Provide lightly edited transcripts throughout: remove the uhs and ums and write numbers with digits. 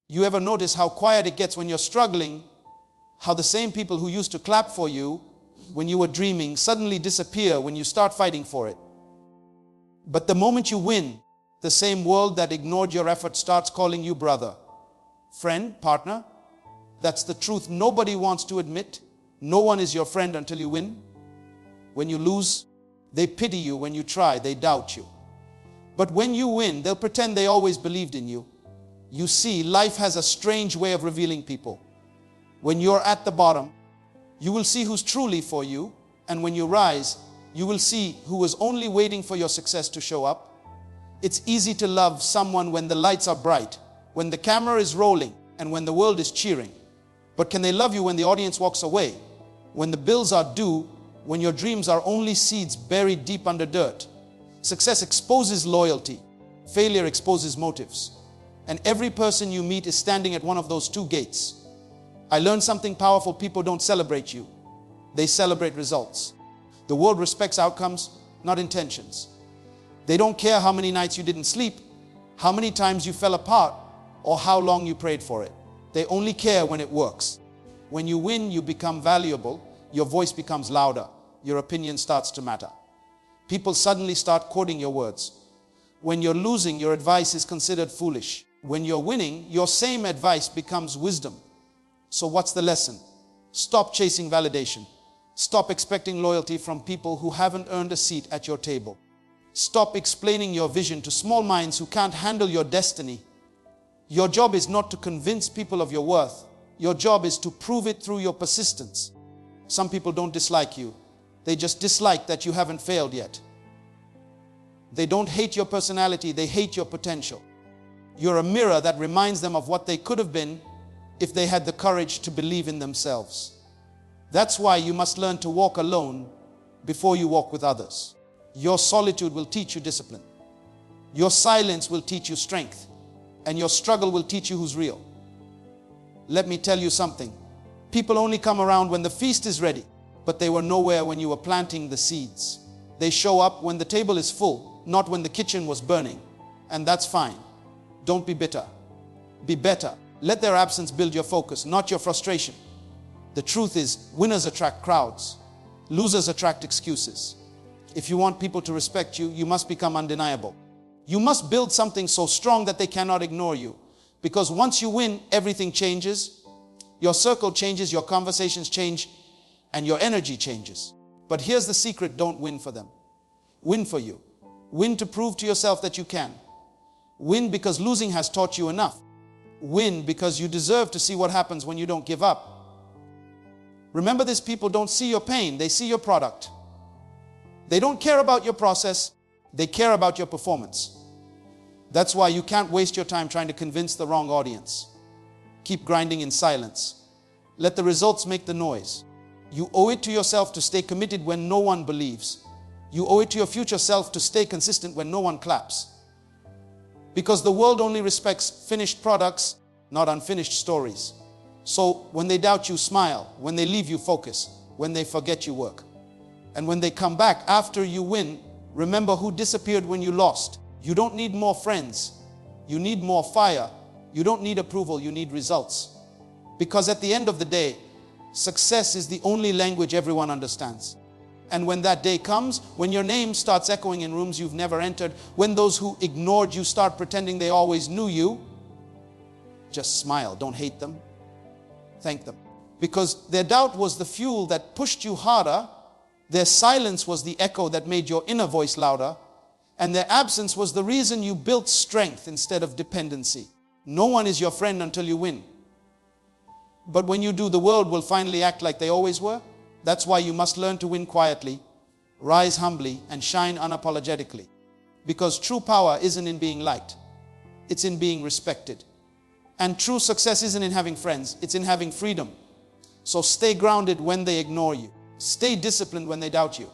You ever notice how quiet it gets when you're struggling? How the same people who used to clap for you when you were dreaming suddenly disappear when you start fighting for it. But the moment you win, the same world that ignored your effort starts calling you brother, friend, partner. That's the truth nobody wants to admit. No one is your friend until you win. When you lose, they pity you. When you try, they doubt you. But when you win, they'll pretend they always believed in you. You see, life has a strange way of revealing people. When you're at the bottom, you will see who's truly for you. And when you rise, you will see who was only waiting for your success to show up. It's easy to love someone when the lights are bright, when the camera is rolling, and when the world is cheering. But can they love you when the audience walks away? When the bills are due, when your dreams are only seeds buried deep under dirt? Success exposes loyalty. Failure exposes motives. And every person you meet is standing at one of those two gates. I learned something powerful. People don't celebrate you. They celebrate results. The world respects outcomes, not intentions. They don't care how many nights you didn't sleep, how many times you fell apart, or how long you prayed for it. They only care when it works. When you win, you become valuable. Your voice becomes louder. Your opinion starts to matter. People suddenly start quoting your words. When you're losing, your advice is considered foolish. When you're winning, your same advice becomes wisdom. So what's the lesson? Stop chasing validation. Stop expecting loyalty from people who haven't earned a seat at your table. Stop explaining your vision to small minds who can't handle your destiny. Your job is not to convince people of your worth. Your job is to prove it through your persistence. Some people don't dislike you. They just dislike that you haven't failed yet. They don't hate your personality. They hate your potential. You're a mirror that reminds them of what they could have been if they had the courage to believe in themselves. That's why you must learn to walk alone before you walk with others. Your solitude will teach you discipline. Your silence will teach you strength. And your struggle will teach you who's real. Let me tell you something. People only come around when the feast is ready, but they were nowhere when you were planting the seeds. They show up when the table is full, not when the kitchen was burning. And that's fine. Don't be bitter. Be better. Let their absence build your focus, not your frustration. The truth is, winners attract crowds. Losers attract excuses. If you want people to respect you, you must become undeniable. You must build something so strong that they cannot ignore you. Because once you win, everything changes. Your circle changes, your conversations change, and your energy changes. But here's the secret: don't win for them. Win for you. Win to prove to yourself that you can. Win because losing has taught you enough. Win because you deserve to see what happens when you don't give up. Remember this: people don't see your pain, they see your product. They don't care about your process, they care about your performance. That's why you can't waste your time trying to convince the wrong audience. Keep grinding in silence. Let the results make the noise. You owe it to yourself to stay committed when no one believes. You owe it to your future self to stay consistent when no one claps. Because the world only respects finished products, not unfinished stories. So when they doubt you, smile. When they leave you, focus. When they forget you, work. And when they come back after you win, remember who disappeared when you lost. You don't need more friends. You need more fire. You don't need approval. You need results. Because at the end of the day, success is the only language everyone understands. And when that day comes, when your name starts echoing in rooms you've never entered, when those who ignored you start pretending they always knew you, just smile. Don't hate them. Thank them. Because their doubt was the fuel that pushed you harder. Their silence was the echo that made your inner voice louder. And their absence was the reason you built strength instead of dependency. No one is your friend until you win. But when you do, the world will finally act like they always were. That's why you must learn to win quietly, rise humbly, and shine unapologetically. Because true power isn't in being liked. It's in being respected. And true success isn't in having friends. It's in having freedom. So stay grounded when they ignore you. Stay disciplined when they doubt you.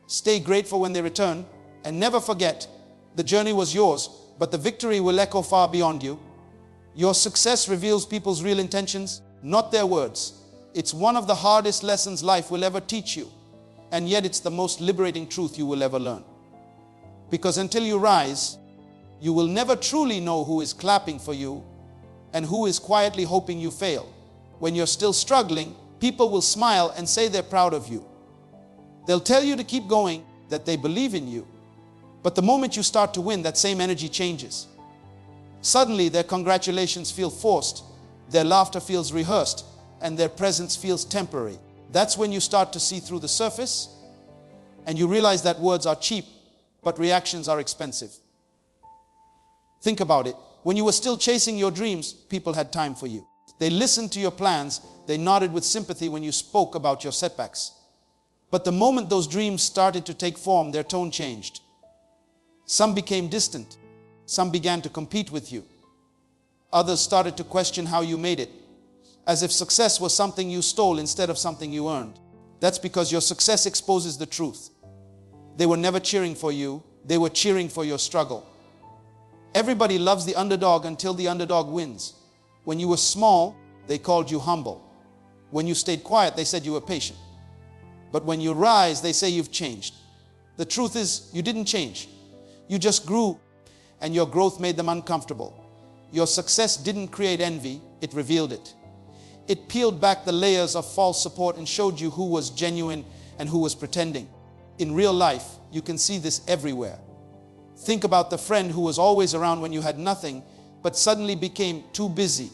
Stay grateful when they return. And never forget, the journey was yours, but the victory will echo far beyond you. Your success reveals people's real intentions, not their words. It's one of the hardest lessons life will ever teach you. And yet it's the most liberating truth you will ever learn. Because until you rise, you will never truly know who is clapping for you and who is quietly hoping you fail. When you're still struggling, people will smile and say they're proud of you. They'll tell you to keep going, that they believe in you. But the moment you start to win, that same energy changes. Suddenly, their congratulations feel forced, their laughter feels rehearsed, and their presence feels temporary. That's when you start to see through the surface, and you realize that words are cheap, but reactions are expensive. Think about it. When you were still chasing your dreams, people had time for you. They listened to your plans. They nodded with sympathy when you spoke about your setbacks. But the moment those dreams started to take form, their tone changed. Some became distant. Some began to compete with you. Others started to question how you made it, as if success was something you stole instead of something you earned. That's because your success exposes the truth. They were never cheering for you. They were cheering for your struggle. Everybody loves the underdog until the underdog wins. When you were small, they called you humble. When you stayed quiet, they said you were patient. But when you rise, they say you've changed. The truth is, you didn't change. You just grew, and your growth made them uncomfortable. Your success didn't create envy, it revealed it. It peeled back the layers of false support and showed you who was genuine and who was pretending. In real life, you can see this everywhere. Think about the friend who was always around when you had nothing, but suddenly became too busy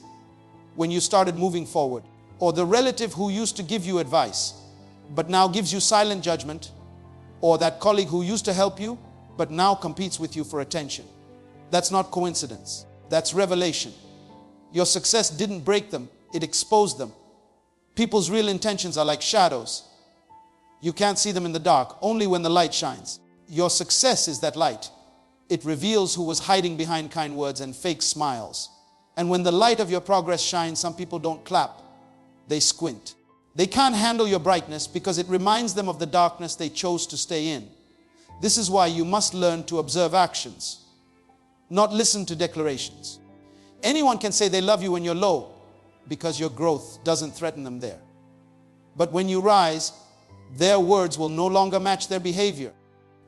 when you started moving forward. Or the relative who used to give you advice, but now gives you silent judgment. Or that colleague who used to help you, but now competes with you for attention. That's not coincidence. That's revelation. Your success didn't break them, it exposed them. People's real intentions are like shadows. You can't see them in the dark, only when the light shines. Your success is that light. It reveals who was hiding behind kind words and fake smiles. And when the light of your progress shines, some people don't clap, they squint. They can't handle your brightness because it reminds them of the darkness they chose to stay in. This is why you must learn to observe actions, not listen to declarations. Anyone can say they love you when you're low because your growth doesn't threaten them there. But when you rise, their words will no longer match their behavior.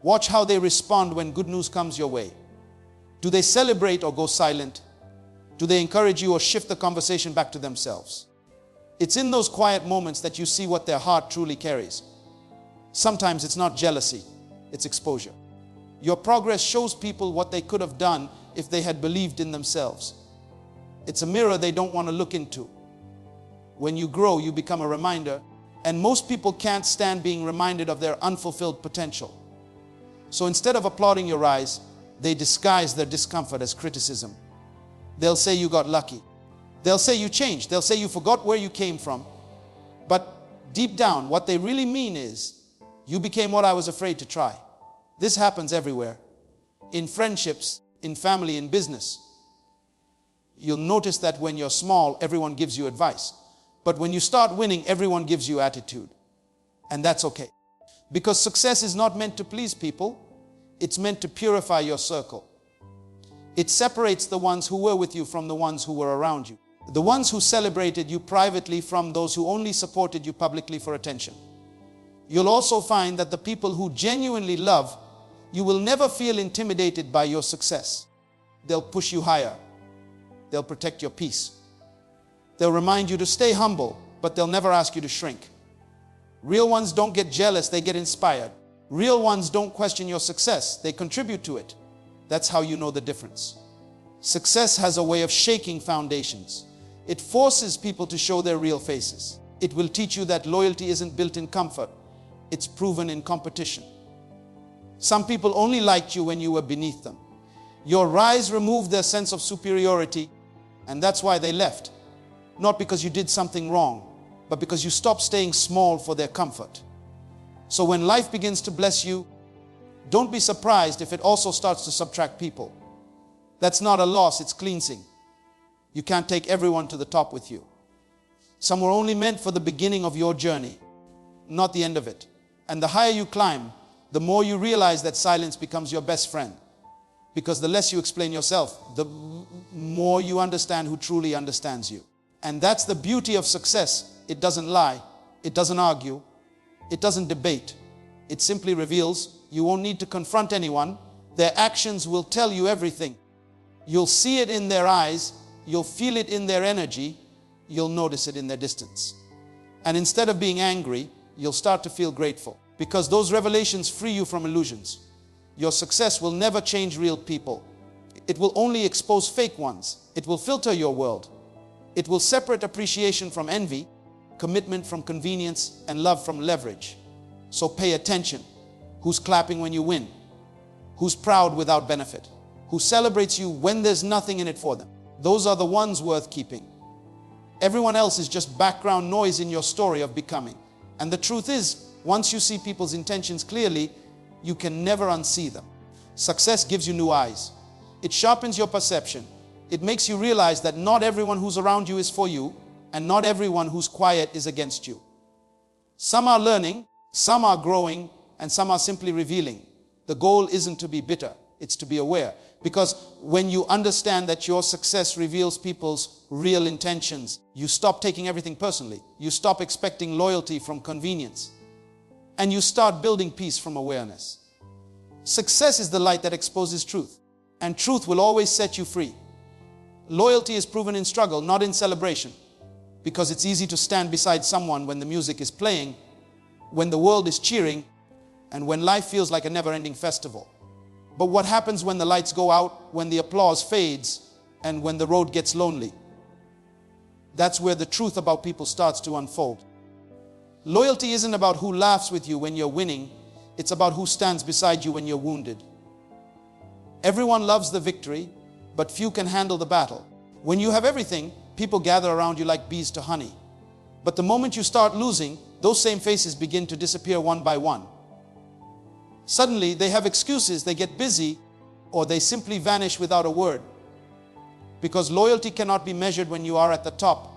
Watch how they respond when good news comes your way. Do they celebrate or go silent? Do they encourage you or shift the conversation back to themselves? It's in those quiet moments that you see what their heart truly carries. Sometimes it's not jealousy, it's exposure. Your progress shows people what they could have done if they had believed in themselves. It's a mirror they don't want to look into. When you grow, you become a reminder, and most people can't stand being reminded of their unfulfilled potential. So instead of applauding your rise, they disguise their discomfort as criticism. They'll say you got lucky. They'll say you changed. They'll say you forgot where you came from. But deep down, what they really mean is, you became what I was afraid to try. This happens everywhere. In friendships, in family, in business. You'll notice that when you're small, everyone gives you advice. But when you start winning, everyone gives you attitude. And that's okay. Because success is not meant to please people. It's meant to purify your circle. It separates the ones who were with you from the ones who were around you. The ones who celebrated you privately from those who only supported you publicly for attention. You'll also find that the people who genuinely love, you will never feel intimidated by your success. They'll push you higher. They'll protect your peace. They'll remind you to stay humble, but they'll never ask you to shrink. Real ones don't get jealous, they get inspired. Real ones don't question your success, they contribute to it. That's how you know the difference. Success has a way of shaking foundations. It forces people to show their real faces. It will teach you that loyalty isn't built in comfort, it's proven in competition. Some people only liked you when you were beneath them. Your rise removed their sense of superiority, and that's why they left. Not because you did something wrong, but because you stopped staying small for their comfort. So when life begins to bless you, don't be surprised if it also starts to subtract people. That's not a loss, it's cleansing. You can't take everyone to the top with you. Some were only meant for the beginning of your journey, not the end of it. And the higher you climb, the more you realize that silence becomes your best friend. Because the less you explain yourself, the more you understand who truly understands you. And that's the beauty of success. It doesn't lie. It doesn't argue. It doesn't debate. It simply reveals. You won't need to confront anyone. Their actions will tell you everything. You'll see it in their eyes. you'll feel it in their energy, you'll notice it in their distance. And instead of being angry, you'll start to feel grateful, because those revelations free you from illusions. Your success will never change real people. It will only expose fake ones. It will filter your world. It will separate appreciation from envy, commitment from convenience, and love from leverage. So pay attention. Who's clapping when you win? Who's proud without benefit? Who celebrates you when there's nothing in it for them? Those are the ones worth keeping. Everyone else is just background noise in your story of becoming. And the truth is, once you see people's intentions clearly, you can never unsee them. Success gives you new eyes. It sharpens your perception. It makes you realize that not everyone who's around you is for you, and not everyone who's quiet is against you. Some are learning, some are growing, and some are simply revealing. The goal isn't to be bitter, it's to be aware. Because when you understand that your success reveals people's real intentions, you stop taking everything personally. You stop expecting loyalty from convenience. And you start building peace from awareness. Success is the light that exposes truth. And truth will always set you free. Loyalty is proven in struggle, not in celebration. Because it's easy to stand beside someone when the music is playing, when the world is cheering, and when life feels like a never-ending festival. But what happens when the lights go out, when the applause fades, and when the road gets lonely? That's where the truth about people starts to unfold. Loyalty isn't about who laughs with you when you're winning. It's about who stands beside you when you're wounded. Everyone loves the victory, but few can handle the battle. When you have everything, people gather around you like bees to honey. But the moment you start losing, those same faces begin to disappear one by one. Suddenly, they have excuses, they get busy, or they simply vanish without a word. Because loyalty cannot be measured when you are at the top.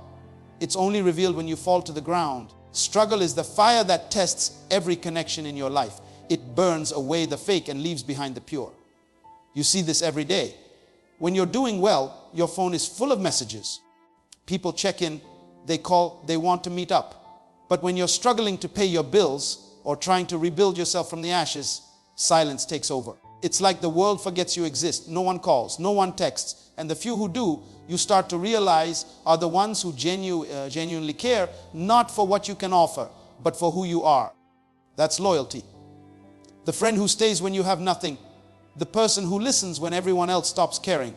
It's only revealed when you fall to the ground. Struggle is the fire that tests every connection in your life. It burns away the fake and leaves behind the pure. You see this every day. When you're doing well, your phone is full of messages. People check in, they call, they want to meet up. But when you're struggling to pay your bills or trying to rebuild yourself from the ashes, silence takes over. It's like the world forgets you exist. No one calls, no one texts. And the few who do, you start to realize are the ones who genuinely care, not for what you can offer, but for who you are. That's loyalty. The friend who stays when you have nothing. The person who listens when everyone else stops caring.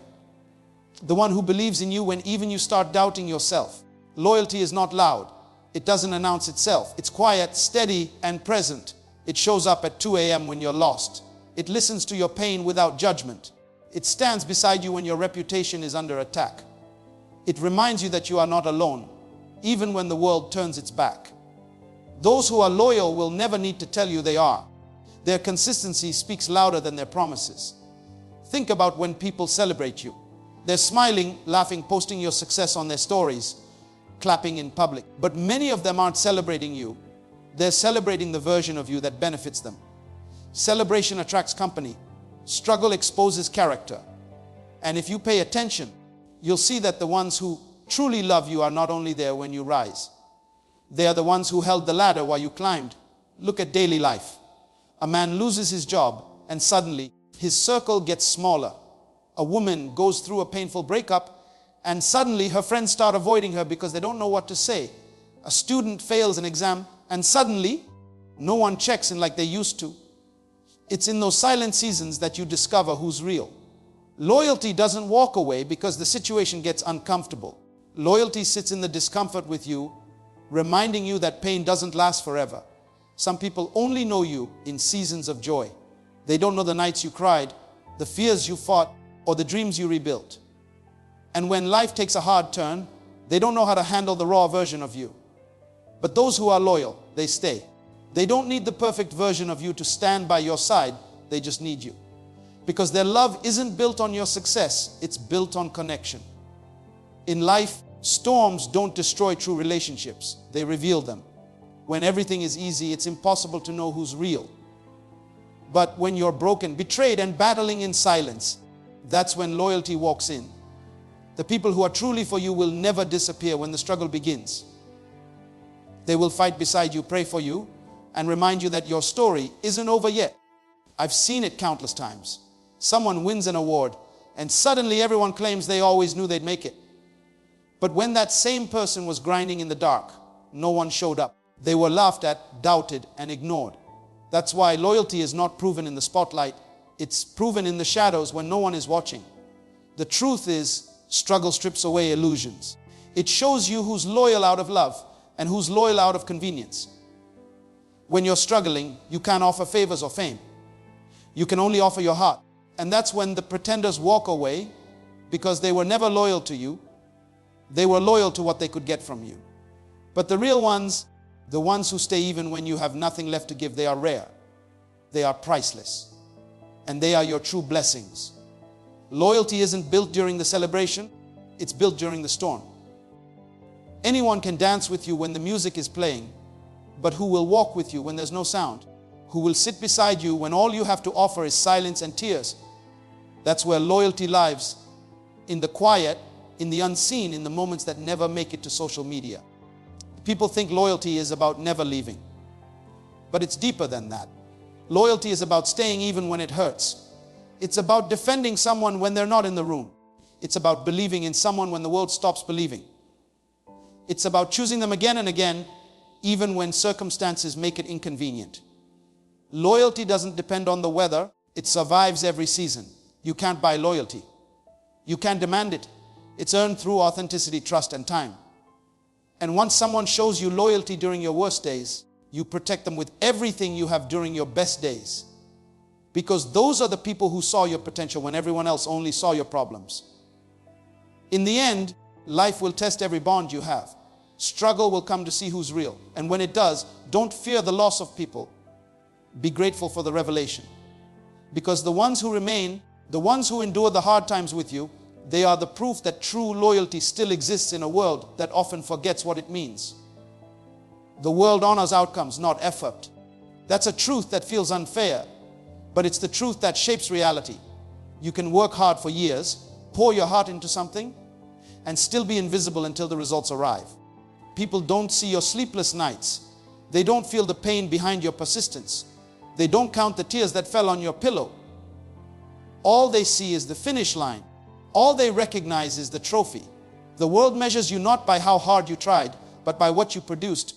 The one who believes in you when even you start doubting yourself. Loyalty is not loud. It doesn't announce itself. It's quiet, steady, and present. It shows up at 2 a.m. when you're lost. It listens to your pain without judgment. It stands beside you when your reputation is under attack. It reminds you that you are not alone, even when the world turns its back. Those who are loyal will never need to tell you they are. Their consistency speaks louder than their promises. Think about when people celebrate you. They're smiling, laughing, posting your success on their stories, clapping in public. But many of them aren't celebrating you. They're celebrating the version of you that benefits them. Celebration attracts company. Struggle exposes character. And if you pay attention, you'll see that the ones who truly love you are not only there when you rise. They are the ones who held the ladder while you climbed. Look at daily life. A man loses his job and suddenly his circle gets smaller. A woman goes through a painful breakup and suddenly her friends start avoiding her because they don't know what to say. A student fails an exam and suddenly no one checks in like they used to. It's in those silent seasons that you discover who's real. Loyalty doesn't walk away because the situation gets uncomfortable. Loyalty sits in the discomfort with you, reminding you that pain doesn't last forever. Some people only know you in seasons of joy. They don't know the nights you cried, the fears you fought, or the dreams you rebuilt. And when life takes a hard turn, they don't know how to handle the raw version of you. But those who are loyal, they stay. They don't need the perfect version of you to stand by your side. They just need you. Because their love isn't built on your success, it's built on connection. In life, storms don't destroy true relationships. They reveal them. When everything is easy, it's impossible to know who's real. But when you're broken, betrayed, and battling in silence, that's when loyalty walks in. The people who are truly for you will never disappear when the struggle begins. They will fight beside you, pray for you, and remind you that your story isn't over yet. I've seen it countless times. Someone wins an award, and suddenly everyone claims they always knew they'd make it. But when that same person was grinding in the dark, no one showed up. They were laughed at, doubted, and ignored. That's why loyalty is not proven in the spotlight. It's proven in the shadows when no one is watching. The truth is, struggle strips away illusions. It shows you who's loyal out of love and who's loyal out of convenience. When you're struggling, you can't offer favors or fame. You can only offer your heart. And that's when the pretenders walk away, because they were never loyal to you. They were loyal to what they could get from you. But the real ones, the ones who stay even when you have nothing left to give, they are rare. They are priceless. And they are your true blessings. Loyalty isn't built during the celebration. It's built during the storm. Anyone can dance with you when the music is playing, but who will walk with you when there's no sound? Who will sit beside you when all you have to offer is silence and tears? That's where loyalty lives, in the quiet, in the unseen, in the moments that never make it to social media. People think loyalty is about never leaving, but it's deeper than that. Loyalty is about staying even when it hurts. It's about defending someone when they're not in the room. It's about believing in someone when the world stops believing. It's about choosing them again and again, even when circumstances make it inconvenient. Loyalty doesn't depend on the weather. It survives every season. You can't buy loyalty. You can't demand it. It's earned through authenticity, trust, and time. And once someone shows you loyalty during your worst days, you protect them with everything you have during your best days. Because those are the people who saw your potential when everyone else only saw your problems. In the end, life will test every bond you have. Struggle will come to see who's real. And when it does, don't fear the loss of people. Be grateful for the revelation. Because the ones who remain, the ones who endure the hard times with you, they are the proof that true loyalty still exists in a world that often forgets what it means. The world honors outcomes, not effort. That's a truth that feels unfair, but it's the truth that shapes reality. You can work hard for years, pour your heart into something, and still be invisible until the results arrive. People don't see your sleepless nights. They don't feel the pain behind your persistence. They don't count the tears that fell on your pillow. All they see is the finish line. All they recognize is the trophy. The world measures you not by how hard you tried, but by what you produced.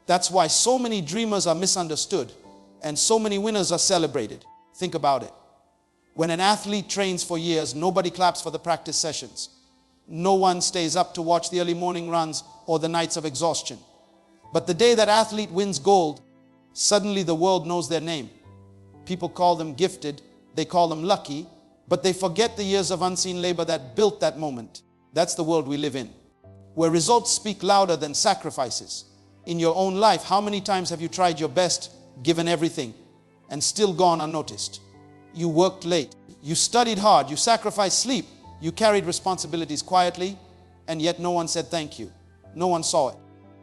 That's why so many dreamers are misunderstood and so many winners are celebrated. Think about it. When an athlete trains for years, nobody claps for the practice sessions. No one stays up to watch the early morning runs or the nights of exhaustion. But the day that athlete wins gold, suddenly the world knows their name. People call them gifted, they call them lucky, but they forget the years of unseen labor that built that moment. That's the world we live in, where results speak louder than sacrifices. In your own life, how many times have you tried your best, given everything, and still gone unnoticed? You worked late, you studied hard, you sacrificed sleep, you carried responsibilities quietly, and yet no one said thank you. No one saw it.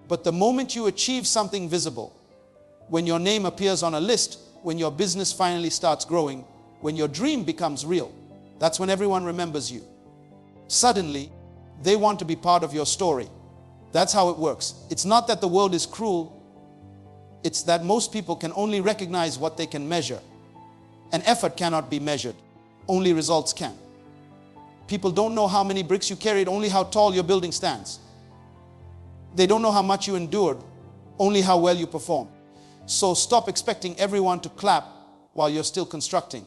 But the moment you achieve something visible, when your name appears on a list, when your business finally starts growing, when your dream becomes real, that's when everyone remembers you. Suddenly, they want to be part of your story. That's how it works. It's not that the world is cruel. It's that most people can only recognize what they can measure. And effort cannot be measured. Only results can. People don't know how many bricks you carried, only how tall your building stands. They don't know how much you endured, only how well you perform. So stop expecting everyone to clap while you're still constructing.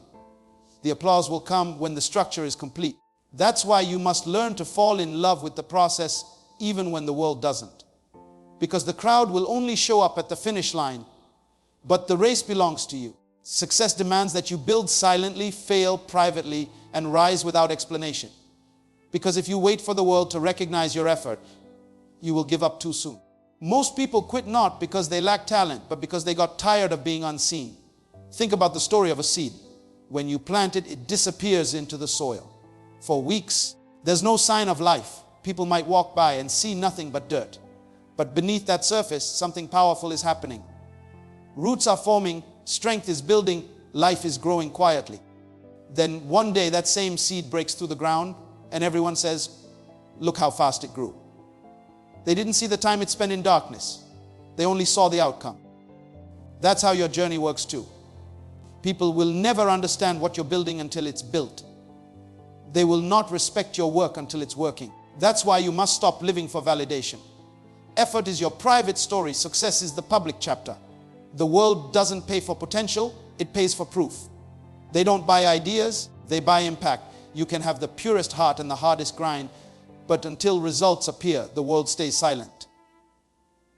The applause will come when the structure is complete. That's why you must learn to fall in love with the process even when the world doesn't. Because the crowd will only show up at the finish line, but the race belongs to you. Success demands that you build silently, fail privately, and rise without explanation. Because if you wait for the world to recognize your effort, you will give up too soon. Most people quit not because they lack talent, but because they got tired of being unseen. Think about the story of a seed. When you plant it, it disappears into the soil. For weeks, there's no sign of life. People might walk by and see nothing but dirt. But beneath that surface, something powerful is happening. Roots are forming, strength is building, life is growing quietly. Then one day that same seed breaks through the ground and everyone says, look how fast it grew. They didn't see the time it spent in darkness. They only saw the outcome. That's how your journey works too. People will never understand what you're building until it's built. They will not respect your work until it's working. That's why you must stop living for validation. Effort is your private story. Success is the public chapter. The world doesn't pay for potential, it pays for proof. They don't buy ideas, they buy impact. You can have the purest heart and the hardest grind, but until results appear, the world stays silent.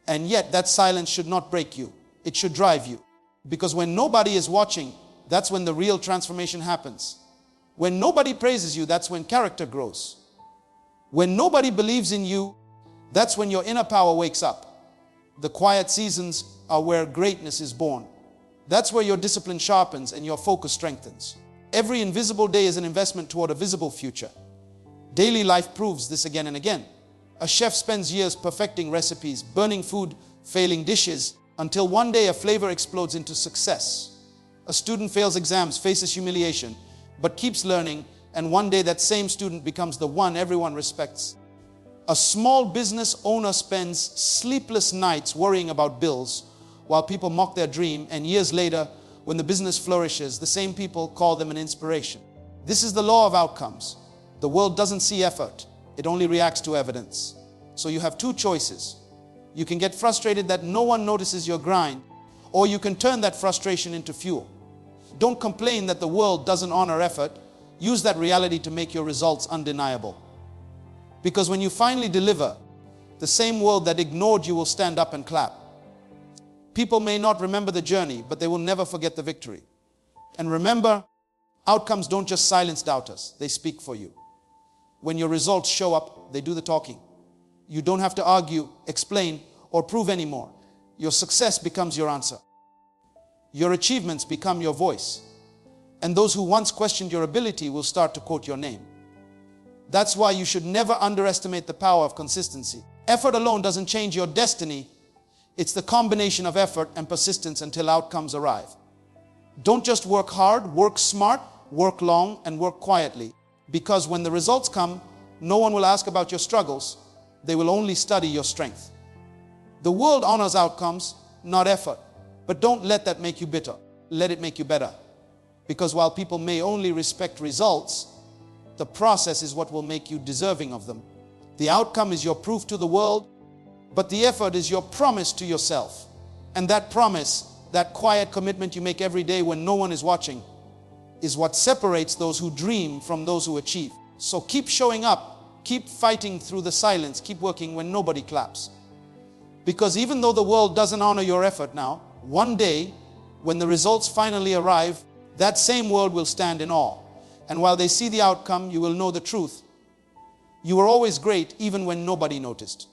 And yet that silence should not break you. It should drive you. Because when nobody is watching, that's when the real transformation happens. When nobody praises you, that's when character grows. When nobody believes in you, that's when your inner power wakes up. The quiet seasons are where greatness is born. That's where your discipline sharpens and your focus strengthens. Every invisible day is an investment toward a visible future. Daily life proves this again and again. A chef spends years perfecting recipes, burning food, failing dishes, until one day a flavor explodes into success. A student fails exams, faces humiliation, but keeps learning, and one day that same student becomes the one everyone respects. A small business owner spends sleepless nights worrying about bills while people mock their dream, and years later, when the business flourishes, the same people call them an inspiration. This is the law of outcomes. The world doesn't see effort, it only reacts to evidence. So you have two choices. You can get frustrated that no one notices your grind, or you can turn that frustration into fuel. Don't complain that the world doesn't honor effort. Use that reality to make your results undeniable. Because when you finally deliver, the same world that ignored you will stand up and clap. People may not remember the journey, but they will never forget the victory. And remember, outcomes don't just silence doubters, they speak for you. When your results show up, they do the talking. You don't have to argue, explain, or prove anymore. Your success becomes your answer. Your achievements become your voice. And those who once questioned your ability will start to quote your name. That's why you should never underestimate the power of consistency. Effort alone doesn't change your destiny. It's the combination of effort and persistence until outcomes arrive. Don't just work hard, work smart, work long, and work quietly. Because when the results come, no one will ask about your struggles. They will only study your strength. The world honors outcomes, not effort. But don't let that make you bitter. Let it make you better. Because while people may only respect results, the process is what will make you deserving of them. The outcome is your proof to the world, but the effort is your promise to yourself. And that promise, that quiet commitment you make every day when no one is watching, is what separates those who dream from those who achieve. So keep showing up, keep fighting through the silence, keep working when nobody claps. Because even though the world doesn't honor your effort now, one day, when the results finally arrive, that same world will stand in awe. And while they see the outcome, you will know the truth. You were always great even when nobody noticed.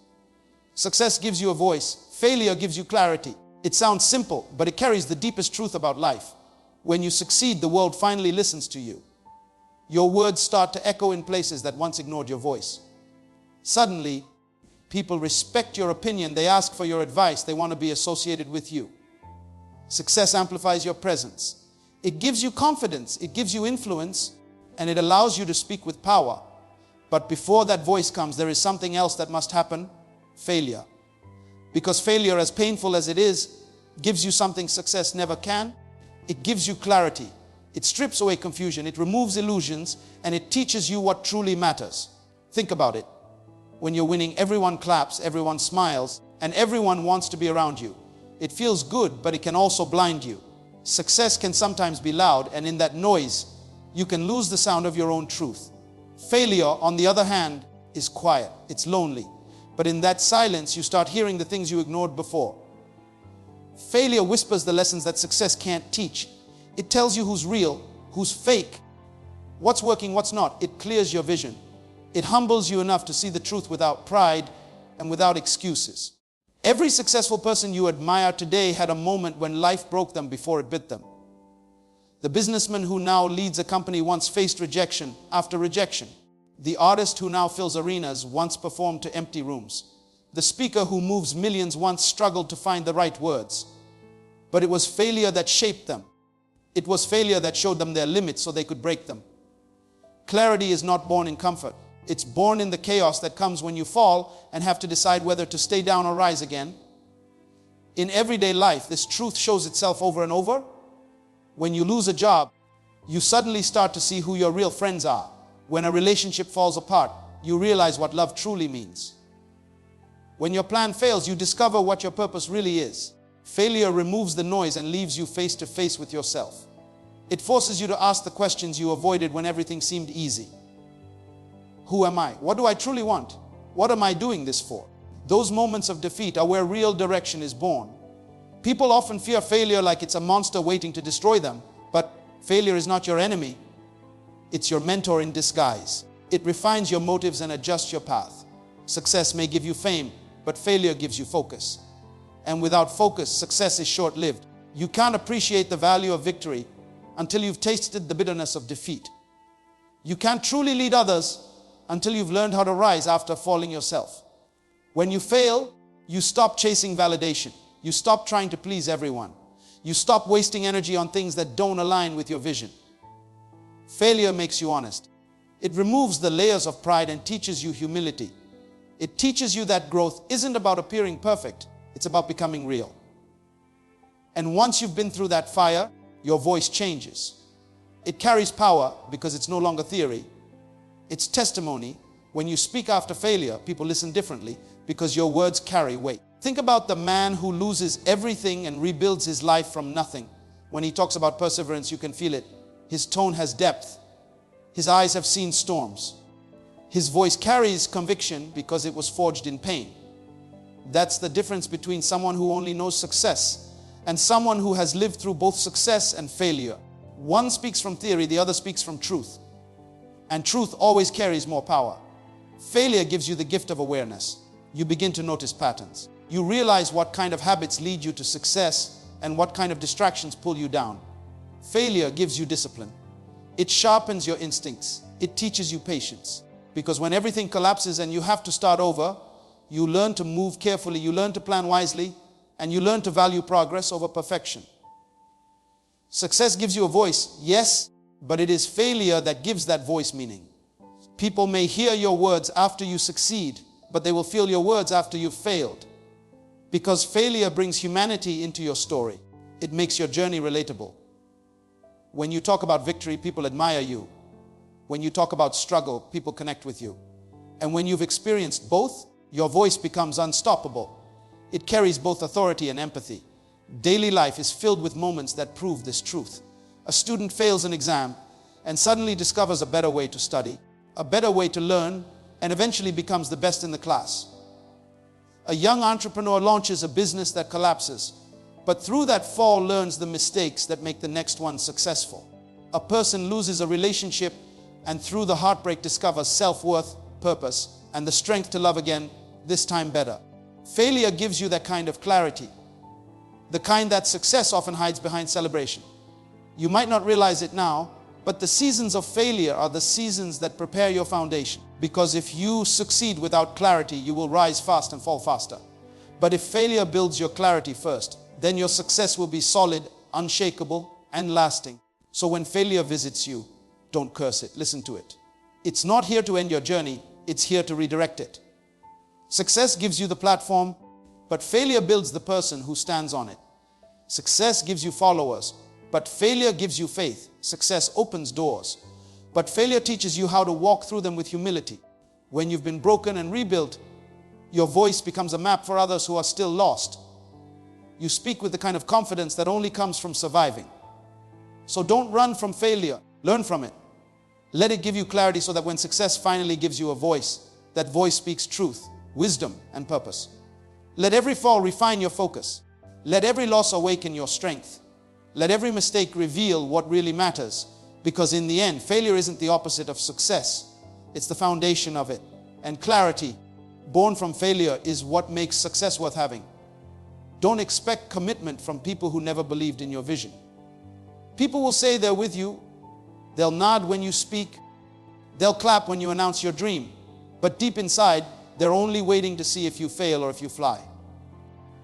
Success gives you a voice. Failure gives you clarity. It sounds simple, but it carries the deepest truth about life. When you succeed, the world finally listens to you. Your words start to echo in places that once ignored your voice. Suddenly, people respect your opinion. They ask for your advice. They want to be associated with you. Success amplifies your presence. It gives you confidence. It gives you influence. And it allows you to speak with power. But before that voice comes, there is something else that must happen. Failure. Because failure, as painful as it is, gives you something success never can. It gives you clarity. It strips away confusion. It removes illusions. And it teaches you what truly matters. Think about it. When you're winning, everyone claps, everyone smiles, and everyone wants to be around you. It feels good, but it can also blind you. Success can sometimes be loud, and in that noise, you can lose the sound of your own truth. Failure, on the other hand, is quiet. It's lonely. But in that silence, you start hearing the things you ignored before. Failure whispers the lessons that success can't teach. It tells you who's real, who's fake, what's working, what's not. It clears your vision. It humbles you enough to see the truth without pride and without excuses. Every successful person you admire today had a moment when life broke them before it bit them. The businessman who now leads a company once faced rejection after rejection. The artist who now fills arenas once performed to empty rooms. The speaker who moves millions once struggled to find the right words. But it was failure that shaped them. It was failure that showed them their limits so they could break them. Clarity is not born in comfort. It's born in the chaos that comes when you fall and have to decide whether to stay down or rise again. In everyday life, this truth shows itself over and over. When you lose a job, you suddenly start to see who your real friends are. When a relationship falls apart, you realize what love truly means. When your plan fails, you discover what your purpose really is. Failure removes the noise and leaves you face to face with yourself. It forces you to ask the questions you avoided when everything seemed easy. Who am I? What do I truly want? What am I doing this for? Those moments of defeat are where real direction is born. People often fear failure like it's a monster waiting to destroy them, but failure is not your enemy. It's your mentor in disguise. It refines your motives and adjusts your path. Success may give you fame, but failure gives you focus. And without focus, success is short-lived. You can't appreciate the value of victory until you've tasted the bitterness of defeat. You can't truly lead others until you've learned how to rise after falling yourself. When you fail, you stop chasing validation. You stop trying to please everyone. You stop wasting energy on things that don't align with your vision. Failure makes you honest. It removes the layers of pride and teaches you humility. It teaches you that growth isn't about appearing perfect. It's about becoming real. And once you've been through that fire, your voice changes. It carries power because it's no longer theory. It's testimony. When you speak after failure, people listen differently because your words carry weight. Think about the man who loses everything and rebuilds his life from nothing. When he talks about perseverance, you can feel it. His tone has depth. His eyes have seen storms. His voice carries conviction because it was forged in pain. That's the difference between someone who only knows success and someone who has lived through both success and failure. One speaks from theory, the other speaks from truth. And truth always carries more power. Failure gives you the gift of awareness. You begin to notice patterns. You realize what kind of habits lead you to success and what kind of distractions pull you down. Failure gives you discipline. It sharpens your instincts. It teaches you patience. Because when everything collapses and you have to start over, you learn to move carefully, you learn to plan wisely, and you learn to value progress over perfection. Success gives you a voice, yes, but it is failure that gives that voice meaning. People may hear your words after you succeed, but they will feel your words after you've failed. Because failure brings humanity into your story. It makes your journey relatable. When you talk about victory, people admire you. When you talk about struggle, people connect with you. And when you've experienced both, your voice becomes unstoppable. It carries both authority and empathy. Daily life is filled with moments that prove this truth. A student fails an exam and suddenly discovers a better way to study, a better way to learn, and eventually becomes the best in the class. A young entrepreneur launches a business that collapses, but through that fall learns the mistakes that make the next one successful. A person loses a relationship and through the heartbreak discovers self-worth, purpose, and the strength to love again, this time better. Failure gives you that kind of clarity, the kind that success often hides behind celebration. You might not realize it now, but the seasons of failure are the seasons that prepare your foundation. Because if you succeed without clarity, you will rise fast and fall faster. But if failure builds your clarity first, then your success will be solid, unshakable, and lasting. So when failure visits you, don't curse it, listen to it. It's not here to end your journey, it's here to redirect it. Success gives you the platform, but failure builds the person who stands on it. Success gives you followers, but failure gives you faith. Success opens doors, but failure teaches you how to walk through them with humility. When you've been broken and rebuilt, your voice becomes a map for others who are still lost. You speak with the kind of confidence that only comes from surviving. So don't run from failure, learn from it. Let it give you clarity so that when success finally gives you a voice, that voice speaks truth, wisdom, and purpose. Let every fall refine your focus. Let every loss awaken your strength. Let every mistake reveal what really matters, because in the end, failure isn't the opposite of success. It's the foundation of it. And clarity, born from failure, is what makes success worth having. Don't expect commitment from people who never believed in your vision. People will say they're with you. They'll nod when you speak. They'll clap when you announce your dream. But deep inside, they're only waiting to see if you fail or if you fly.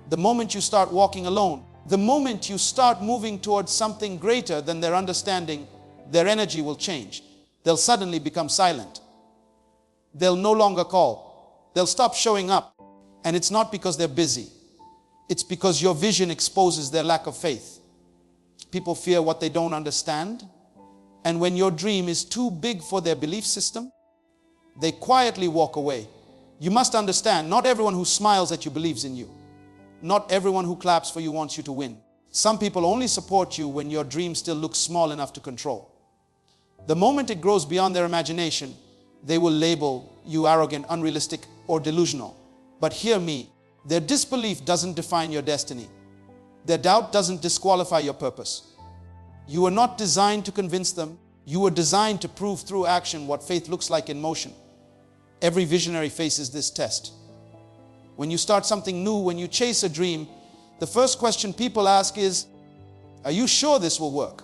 The moment you start walking alone, the moment you start moving towards something greater than their understanding, their energy will change. They'll suddenly become silent. They'll no longer call. They'll stop showing up. And it's not because they're busy. It's because your vision exposes their lack of faith. People fear what they don't understand. And when your dream is too big for their belief system, They quietly walk away. You must understand, not everyone who smiles at you believes in you. Not everyone who claps for you wants you to win. Some people only support you when your dream still looks small enough to control. The moment it grows beyond their imagination, they will label you arrogant, unrealistic, or delusional. But hear me, their disbelief doesn't define your destiny. Their doubt doesn't disqualify your purpose. You were not designed to convince them. You were designed to prove through action what faith looks like in motion. Every visionary faces this test. When you start something new, when you chase a dream, the first question people ask is, are you sure this will work?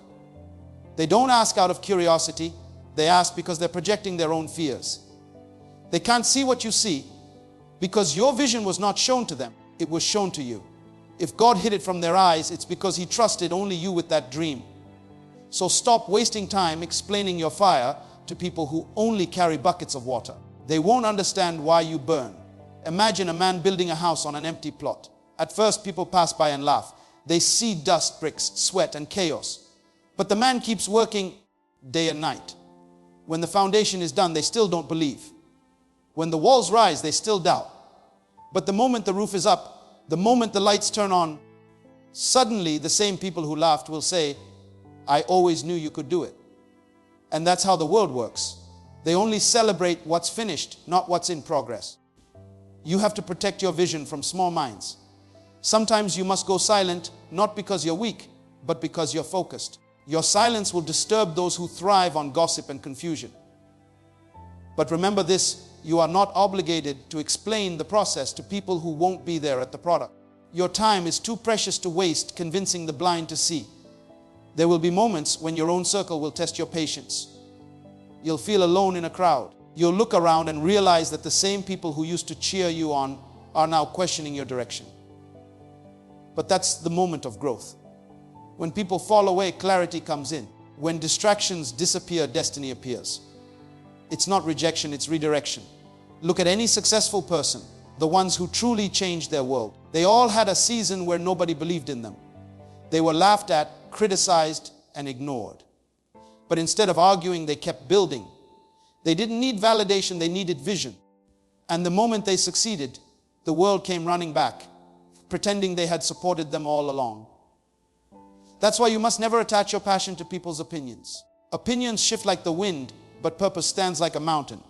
They don't ask out of curiosity. They ask because they're projecting their own fears. They can't see what you see because your vision was not shown to them. It was shown to you. If God hid it from their eyes, it's because He trusted only you with that dream. So stop wasting time explaining your fire to people who only carry buckets of water. They won't understand why you burn. Imagine a man building a house on an empty plot. At first, people pass by and laugh. They see dust, bricks, sweat, and chaos. But the man keeps working day and night. When the foundation is done, they still don't believe. When the walls rise, they still doubt. But the moment the roof is up, the moment the lights turn on, suddenly the same people who laughed will say, I always knew you could do it. And that's how the world works. They only celebrate what's finished, not what's in progress. You have to protect your vision from small minds. Sometimes you must go silent, not because you're weak, but because you're focused. Your silence will disturb those who thrive on gossip and confusion. But remember this, you are not obligated to explain the process to people who won't be there at the product. Your time is too precious to waste convincing the blind to see. There will be moments when your own circle will test your patience. You'll feel alone in a crowd. You'll look around and realize that the same people who used to cheer you on are now questioning your direction. But that's the moment of growth. When people fall away, clarity comes in. When distractions disappear, destiny appears. It's not rejection, it's redirection. Look at any successful person, the ones who truly changed their world. They all had a season where nobody believed in them. They were laughed at, criticized, and ignored. But instead of arguing, they kept building. They didn't need validation, they needed vision. And the moment they succeeded, the world came running back, pretending they had supported them all along. That's why you must never attach your passion to people's opinions. Opinions shift like the wind, but purpose stands like a mountain.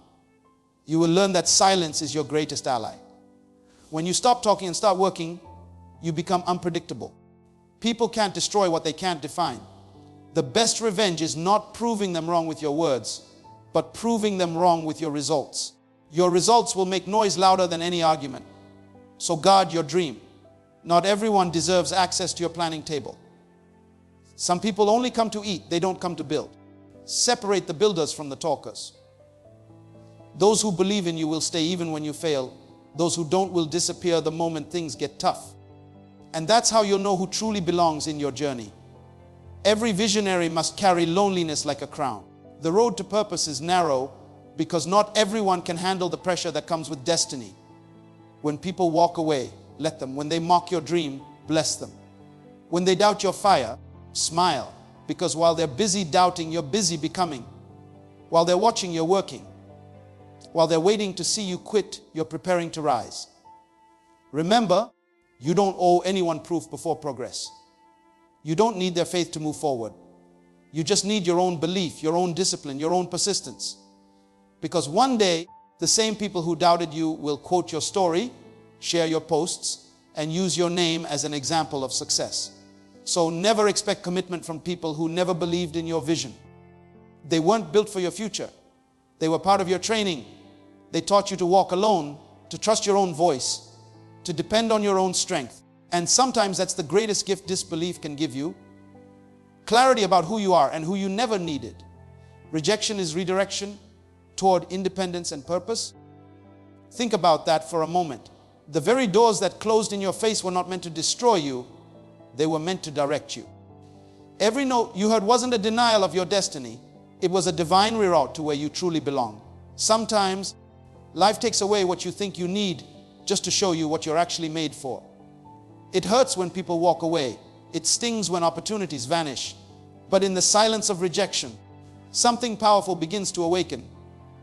You will learn that silence is your greatest ally. When you stop talking and start working, you become unpredictable. People can't destroy what they can't define. The best revenge is not proving them wrong with your words, but proving them wrong with your results. Your results will make noise louder than any argument. So guard your dream. Not everyone deserves access to your planning table. Some people only come to eat, they don't come to build. Separate the builders from the talkers. Those who believe in you will stay even when you fail. Those who don't will disappear the moment things get tough. And that's how you'll know who truly belongs in your journey. Every visionary must carry loneliness like a crown. The road to purpose is narrow because not everyone can handle the pressure that comes with destiny. When people walk away, let them. When they mock your dream, bless them. When they doubt your fire, smile, because while they're busy doubting, you're busy becoming. While they're watching, you're working. While they're waiting to see you quit, you're preparing to rise. Remember, you don't owe anyone proof before progress. You don't need their faith to move forward. You just need your own belief, your own discipline, your own persistence. Because one day, the same people who doubted you will quote your story, share your posts, and use your name as an example of success. So never expect commitment from people who never believed in your vision. They weren't built for your future. They were part of your training. They taught you to walk alone, to trust your own voice, to depend on your own strength. And sometimes that's the greatest gift disbelief can give you. Clarity about who you are and who you never needed. Rejection is redirection toward independence and purpose. Think about that for a moment. The very doors that closed in your face were not meant to destroy you. They were meant to direct you. Every no you heard wasn't a denial of your destiny. It was a divine reroute to where you truly belong. Sometimes life takes away what you think you need just to show you what you're actually made for. It hurts when people walk away. It stings when opportunities vanish. But in the silence of rejection, something powerful begins to awaken.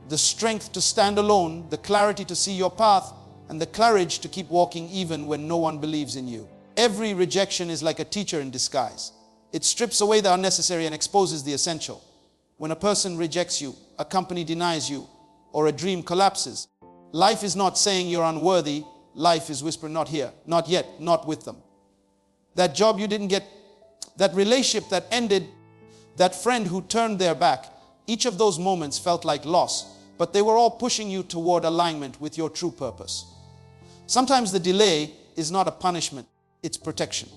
the strength to stand alone, the clarity to see your path, and the courage to keep walking even when no one believes in you. Every rejection is like a teacher in disguise. It strips away the unnecessary and exposes the essential. When a person rejects you, a company denies you, or a dream collapses, life is not saying you're unworthy. Life is whispering, not here, not yet, not with them. That job you didn't get, that relationship that ended, that friend who turned their back, each of those moments felt like loss, but they were all pushing you toward alignment with your true purpose. Sometimes the delay is not a punishment, it's protection.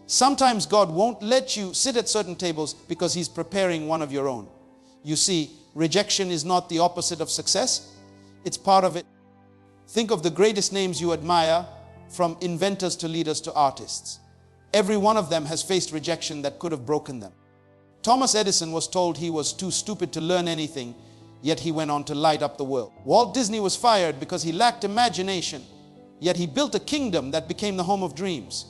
Sometimes God won't let you sit at certain tables because He's preparing one of your own. You see, rejection is not the opposite of success, it's part of it. Think of the greatest names you admire, from inventors to leaders to artists. Every one of them has faced rejection that could have broken them. Thomas Edison was told he was too stupid to learn anything, yet he went on to light up the world. Walt Disney was fired because he lacked imagination, yet he built a kingdom that became the home of dreams.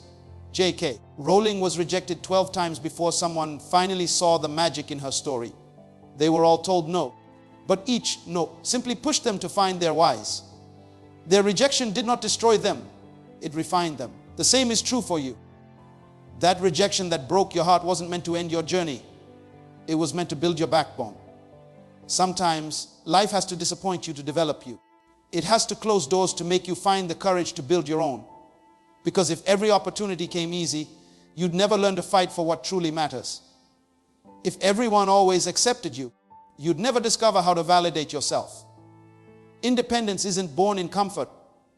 J.K. Rowling was rejected 12 times before someone finally saw the magic in her story. They were all told no, but each no simply pushed them to find their whys. Their rejection did not destroy them, it refined them. The same is true for you. That rejection that broke your heart wasn't meant to end your journey. It was meant to build your backbone. Sometimes life has to disappoint you to develop you. It has to close doors to make you find the courage to build your own. Because if every opportunity came easy, you'd never learn to fight for what truly matters. If everyone always accepted you, you'd never discover how to validate yourself. Independence isn't born in comfort.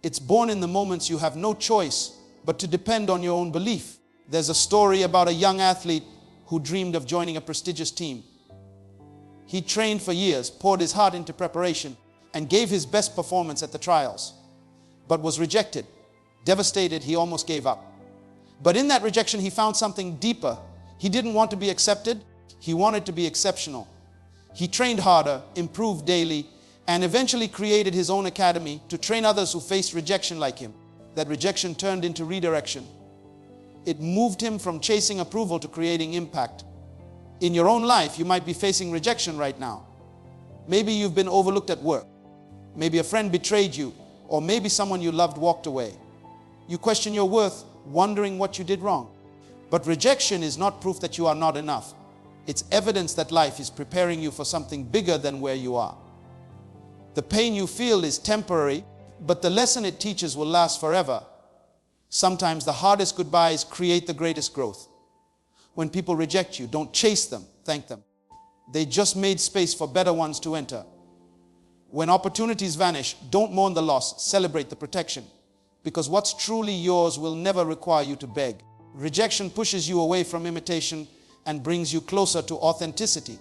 It's born in the moments you have no choice but to depend on your own belief. There's a story about a young athlete who dreamed of joining a prestigious team. He trained for years, poured his heart into preparation, and gave his best performance at the trials, but was rejected. Devastated, he almost gave up. But in that rejection, he found something deeper. He didn't want to be accepted. He wanted to be exceptional. He trained harder, improved daily, and eventually created his own academy to train others who faced rejection like him. That rejection turned into redirection. It moved him from chasing approval to creating impact. In your own life, you might be facing rejection right now. Maybe you've been overlooked at work. Maybe a friend betrayed you, or maybe someone you loved walked away. You question your worth, wondering what you did wrong. But rejection is not proof that you are not enough. It's evidence that life is preparing you for something bigger than where you are. The pain you feel is temporary, but the lesson it teaches will last forever. Sometimes the hardest goodbyes create the greatest growth. When people reject you, don't chase them, thank them. They just made space for better ones to enter. When opportunities vanish, don't mourn the loss, celebrate the protection. Because what's truly yours will never require you to beg. Rejection pushes you away from imitation and brings you closer to authenticity.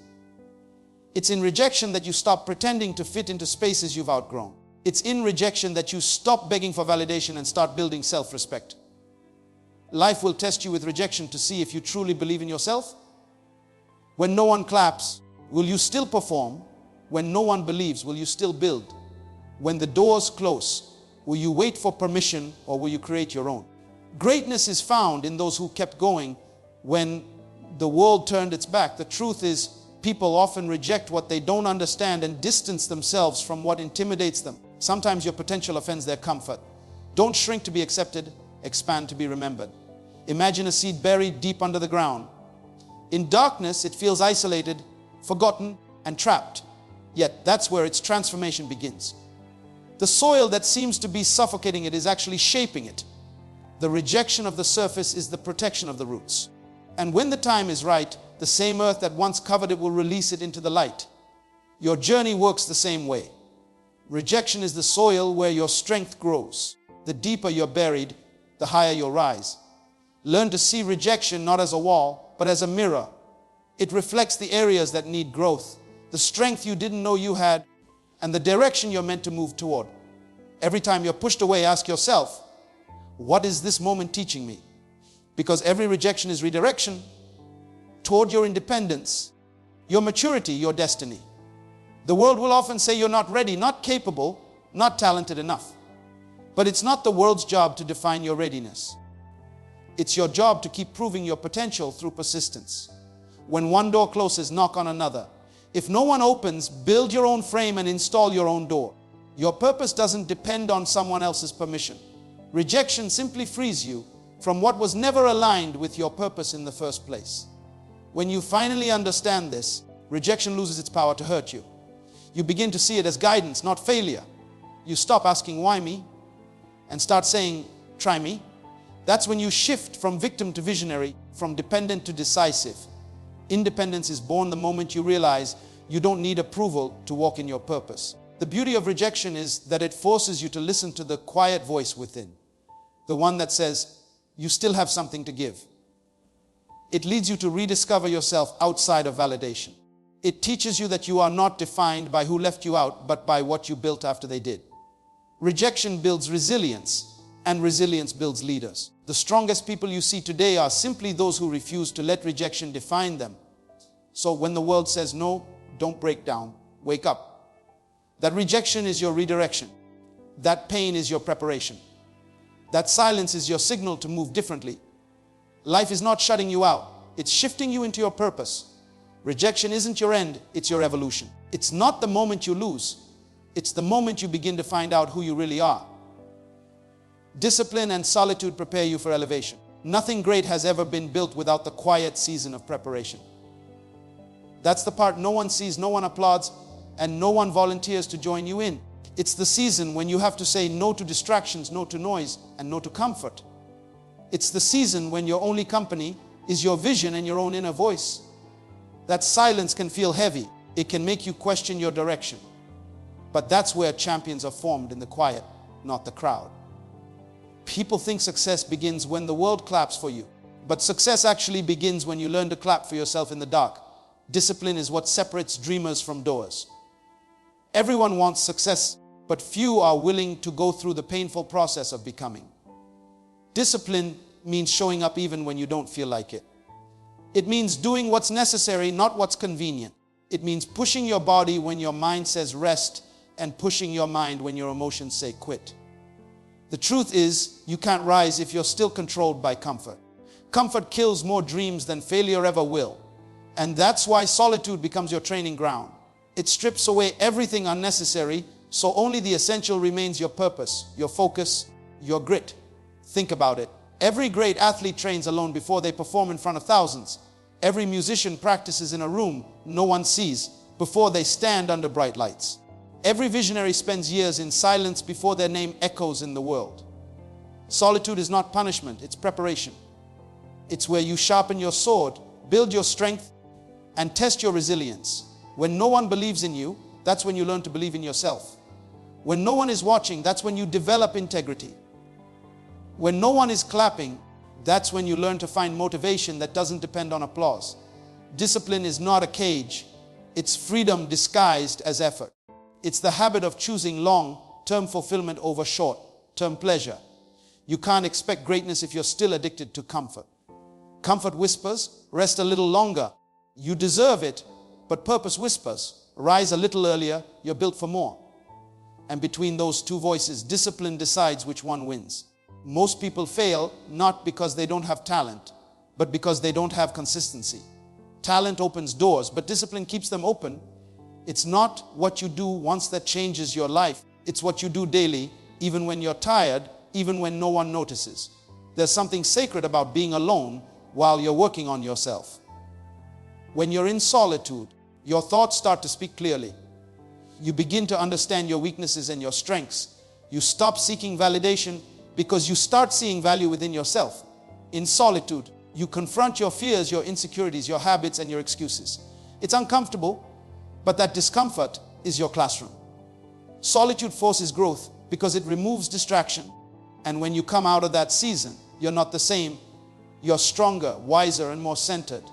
It's in rejection that you stop pretending to fit into spaces you've outgrown. It's in rejection that you stop begging for validation and start building self-respect. Life will test you with rejection to see if you truly believe in yourself. When no one claps, will you still perform? When no one believes, will you still build? When the doors close, will you wait for permission or will you create your own? Greatness is found in those who kept going when the world turned its back. The truth is, people often reject what they don't understand and distance themselves from what intimidates them. Sometimes your potential offends their comfort. Don't shrink to be accepted, expand to be remembered. Imagine a seed buried deep under the ground. In darkness, it feels isolated, forgotten, and trapped. Yet that's where its transformation begins. The soil that seems to be suffocating it is actually shaping it. The rejection of the surface is the protection of the roots. And when the time is right, the same earth that once covered it will release it into the light. Your journey works the same way. Rejection is the soil where your strength grows. The deeper you're buried, the higher you'll rise. Learn to see rejection not as a wall, but as a mirror. It reflects the areas that need growth, the strength you didn't know you had, and the direction you're meant to move toward. Every time you're pushed away, ask yourself, what is this moment teaching me? Because every rejection is redirection toward your independence, your maturity, your destiny. The world will often say you're not ready, not capable, not talented enough. But it's not the world's job to define your readiness. It's your job to keep proving your potential through persistence. When one door closes, knock on another. If no one opens, build your own frame and install your own door. Your purpose doesn't depend on someone else's permission. Rejection simply frees you from what was never aligned with your purpose in the first place. When you finally understand this, rejection loses its power to hurt you. You begin to see it as guidance, not failure. You stop asking, why me? And start saying, try me. That's when you shift from victim to visionary, from dependent to decisive. Independence is born the moment you realize you don't need approval to walk in your purpose. The beauty of rejection is that it forces you to listen to the quiet voice within, the one that says, you still have something to give. It leads you to rediscover yourself outside of validation. It teaches you that you are not defined by who left you out, but by what you built after they did. Rejection builds resilience, and resilience builds leaders. The strongest people you see today are simply those who refuse to let rejection define them. So when the world says no, don't break down, wake up. That rejection is your redirection. That pain is your preparation. That silence is your signal to move differently. Life is not shutting you out. It's shifting you into your purpose. Rejection isn't your end, it's your evolution. It's not the moment you lose. It's the moment you begin to find out who you really are. Discipline and solitude prepare you for elevation. Nothing great has ever been built without the quiet season of preparation. That's the part no one sees, no one applauds, and no one volunteers to join you in. It's the season when you have to say no to distractions, no to noise, and no to comfort. It's the season when your only company is your vision and your own inner voice. That silence can feel heavy. It can make you question your direction. But that's where champions are formed, in the quiet, not the crowd. People think success begins when the world claps for you. But success actually begins when you learn to clap for yourself in the dark. Discipline is what separates dreamers from doers. Everyone wants success, but few are willing to go through the painful process of becoming. Discipline means showing up even when you don't feel like it. It means doing what's necessary, not what's convenient. It means pushing your body when your mind says rest, and pushing your mind when your emotions say quit. The truth is, you can't rise if you're still controlled by comfort. Comfort kills more dreams than failure ever will. And that's why solitude becomes your training ground. It strips away everything unnecessary, so only the essential remains: your purpose, your focus, your grit. Think about it. Every great athlete trains alone before they perform in front of thousands. Every musician practices in a room no one sees before they stand under bright lights. Every visionary spends years in silence before their name echoes in the world. Solitude is not punishment, it's preparation. It's where you sharpen your sword, build your strength, and test your resilience. When no one believes in you, that's when you learn to believe in yourself. When no one is watching, that's when you develop integrity. When no one is clapping, that's when you learn to find motivation that doesn't depend on applause. Discipline is not a cage. It's freedom disguised as effort. It's the habit of choosing long-term fulfillment over short-term pleasure. You can't expect greatness if you're still addicted to comfort. Comfort whispers, rest a little longer. You deserve it, but purpose whispers, rise a little earlier, you're built for more. And between those two voices, discipline decides which one wins. Most people fail not because they don't have talent, but because they don't have consistency. Talent opens doors, but discipline keeps them open. It's not what you do once that changes your life. It's what you do daily, even when you're tired, even when no one notices. There's something sacred about being alone while you're working on yourself. When you're in solitude, your thoughts start to speak clearly. You begin to understand your weaknesses and your strengths. You stop seeking validation because you start seeing value within yourself. In solitude, you confront your fears, your insecurities, your habits, and your excuses. It's uncomfortable, but that discomfort is your classroom. Solitude forces growth because it removes distraction. And when you come out of that season, you're not the same. You're stronger, wiser, and more centered.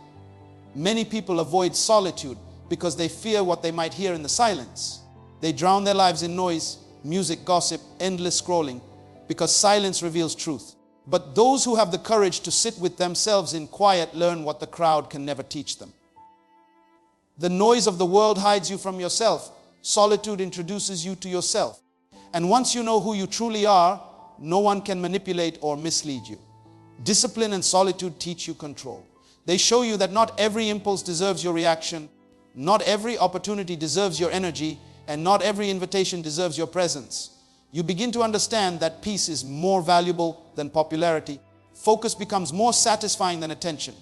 Many people avoid solitude because they fear what they might hear in the silence. They drown their lives in noise, music, gossip, endless scrolling, because silence reveals truth. But those who have the courage to sit with themselves in quiet learn what the crowd can never teach them. The noise of the world hides you from yourself. Solitude introduces you to yourself. And once you know who you truly are, no one can manipulate or mislead you. Discipline and solitude teach you control. They show you that not every impulse deserves your reaction. Not every opportunity deserves your energy, and not every invitation deserves your presence. You begin to understand that peace is more valuable than popularity. Focus becomes more satisfying than attention.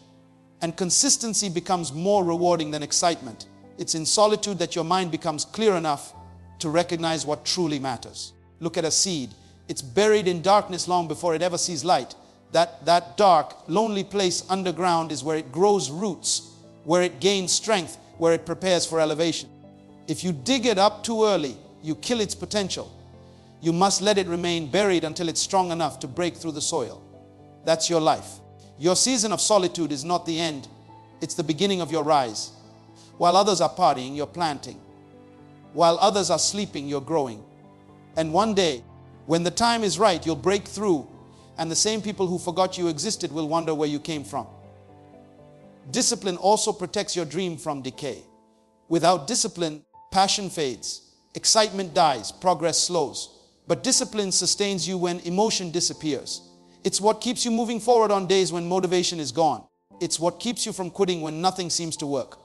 And consistency becomes more rewarding than excitement. It's in solitude that your mind becomes clear enough to recognize what truly matters. Look at a seed. It's buried in darkness long before it ever sees light. That dark, lonely place underground is where it grows roots, where it gains strength, where it prepares for elevation. If you dig it up too early, you kill its potential. You must let it remain buried until it's strong enough to break through the soil. That's your life. Your season of solitude is not the end. It's the beginning of your rise. While others are partying, you're planting. While others are sleeping, you're growing. And one day, when the time is right, you'll break through, and the same people who forgot you existed will wonder where you came from. Discipline also protects your dream from decay. Without discipline, passion fades, excitement dies, progress slows. But discipline sustains you when emotion disappears. It's what keeps you moving forward on days when motivation is gone. It's what keeps you from quitting when nothing seems to work.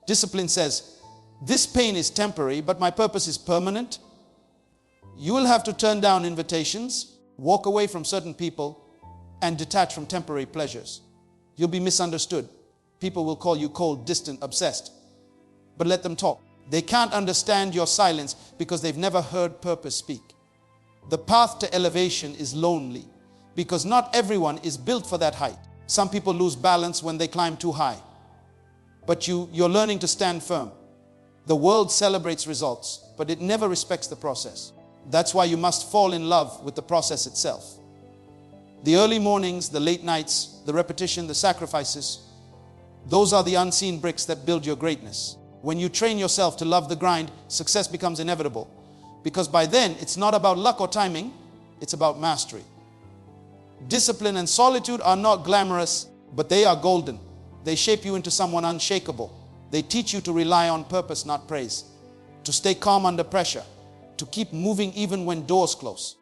Discipline says, this pain is temporary, but my purpose is permanent. You will have to turn down invitations, walk away from certain people, and detach from temporary pleasures. You'll be misunderstood. People will call you cold, distant, obsessed. But let them talk. They can't understand your silence because they've never heard purpose speak. The path to elevation is lonely because not everyone is built for that height. Some people lose balance when they climb too high. But you're learning to stand firm. The world celebrates results, but it never respects the process. That's why you must fall in love with the process itself. The early mornings, the late nights, the repetition, the sacrifices, those are the unseen bricks that build your greatness. When you train yourself to love the grind, success becomes inevitable. Because by then, it's not about luck or timing, it's about mastery. Discipline and solitude are not glamorous, but they are golden. They shape you into someone unshakable. They teach you to rely on purpose, not praise. To stay calm under pressure. To keep moving even when doors close.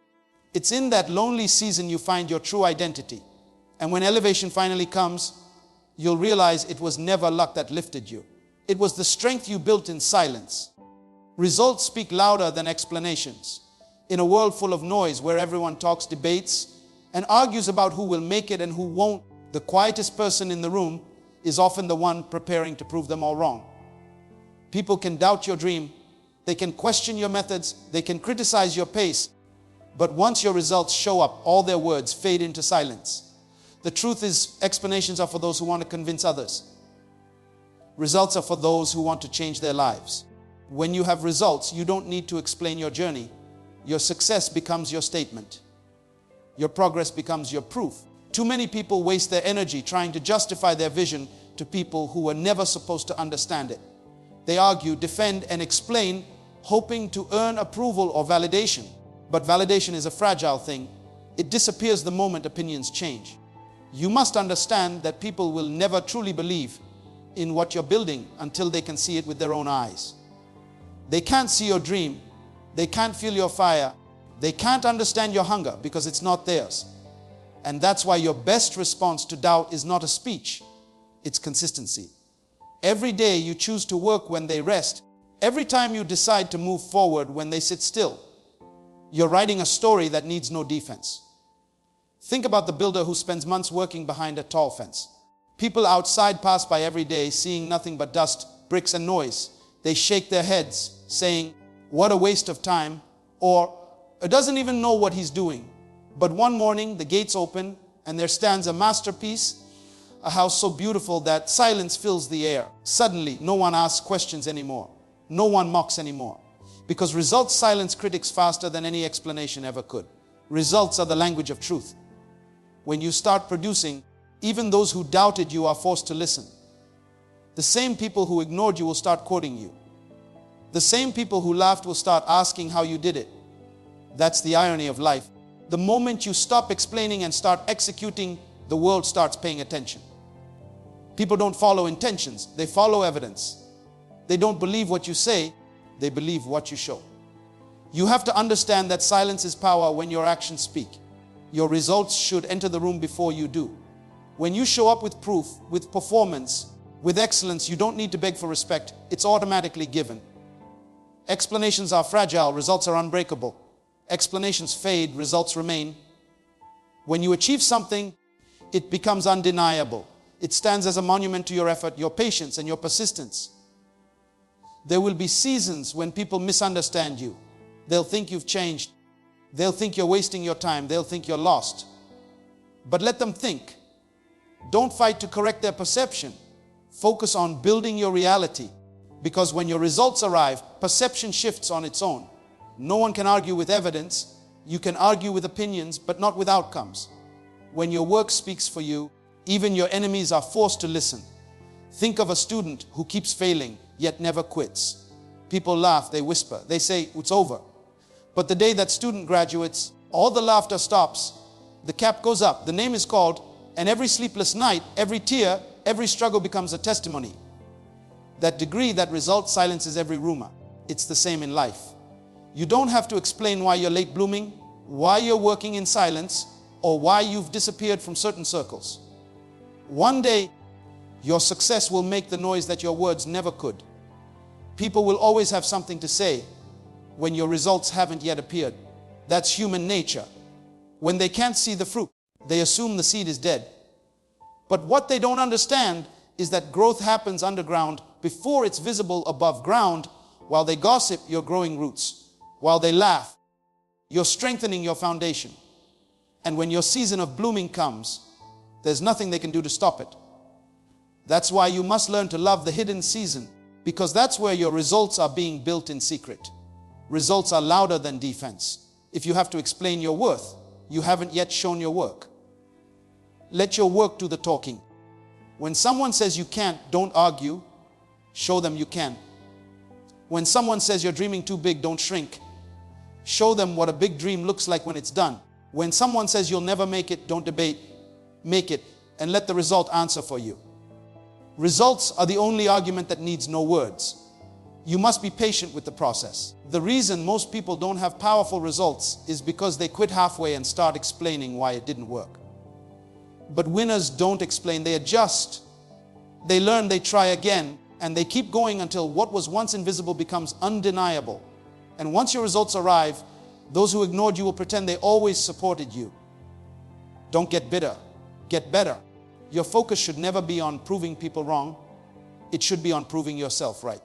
It's in that lonely season you find your true identity. And when elevation finally comes, you'll realize it was never luck that lifted you. It was the strength you built in silence. Results speak louder than explanations. In a world full of noise where everyone talks, debates, and argues about who will make it and who won't, the quietest person in the room is often the one preparing to prove them all wrong. People can doubt your dream. They can question your methods. They can criticize your pace. But once your results show up, all their words fade into silence. The truth is, explanations are for those who want to convince others. Results are for those who want to change their lives. When you have results, you don't need to explain your journey. Your success becomes your statement. Your progress becomes your proof. Too many people waste their energy trying to justify their vision to people who were never supposed to understand it. They argue, defend, and explain, hoping to earn approval or validation. But validation is a fragile thing. It disappears the moment opinions change. You must understand that people will never truly believe in what you're building until they can see it with their own eyes. They can't see your dream. They can't feel your fire. They can't understand your hunger because it's not theirs. And that's why your best response to doubt is not a speech. It's consistency. Every day you choose to work when they rest. Every time you decide to move forward when they sit still. You're writing a story that needs no defense. Think about the builder who spends months working behind a tall fence. People outside pass by every day, seeing nothing but dust, bricks, and noise. They shake their heads, saying, "What a waste of time," or "It doesn't even know what he's doing." But one morning, the gates open, and there stands a masterpiece, a house so beautiful that silence fills the air. Suddenly, no one asks questions anymore. No one mocks anymore. Because results silence critics faster than any explanation ever could. Results are the language of truth. When you start producing, even those who doubted you are forced to listen. The same people who ignored you will start quoting you. The same people who laughed will start asking how you did it. That's the irony of life. The moment you stop explaining and start executing, the world starts paying attention. People don't follow intentions, they follow evidence. They don't believe what you say, they believe what you show. You have to understand that silence is power when your actions speak. Your results should enter the room before you do. When you show up with proof, with performance, With excellence, you don't need to beg for respect. It's automatically given. Explanations are fragile, results are unbreakable. Explanations fade, results remain. When you achieve something, it becomes undeniable. It stands as a monument to your effort, your patience, and your persistence. There will be seasons when people misunderstand you. They'll think you've changed. They'll think you're wasting your time. They'll think you're lost. But let them think. Don't fight to correct their perception. Focus on building your reality. Because when your results arrive, perception shifts on its own. No one can argue with evidence. You can argue with opinions, but not with outcomes. When your work speaks for you, even your enemies are forced to listen. Think of a student who keeps failing, yet never quits. People laugh, they whisper, they say, it's over. But the day that student graduates, all the laughter stops, the cap goes up, the name is called, and every sleepless night, every tear, every struggle becomes a testimony. That degree, that result silences every rumor. It's the same in life. You don't have to explain why you're late blooming, why you're working in silence, or why you've disappeared from certain circles. One day, your success will make the noise that your words never could. People will always have something to say when your results haven't yet appeared. That's human nature. When they can't see the fruit, they assume the seed is dead. But what they don't understand is that growth happens underground before it's visible above ground. While they gossip, you're growing roots. While they laugh, you're strengthening your foundation. And when your season of blooming comes, there's nothing they can do to stop it. That's why you must learn to love the hidden season, because that's where your results are being built in secret. Results are louder than defense. If you have to explain your worth, you haven't yet shown your work. Let your work do the talking. When someone says you can't, don't argue. Show them you can. When someone says you're dreaming too big, don't shrink. Show them what a big dream looks like when it's done. When someone says you'll never make it, don't debate. Make it and let the result answer for you. Results are the only argument that needs no words. You must be patient with the process. The reason most people don't have powerful results is because they quit halfway and start explaining why it didn't work. But winners don't explain, they adjust. They learn, they try again, and they keep going until what was once invisible becomes undeniable. And once your results arrive, those who ignored you will pretend they always supported you. Don't get bitter. Get better. Your focus should never be on proving people wrong. It should be on proving yourself right.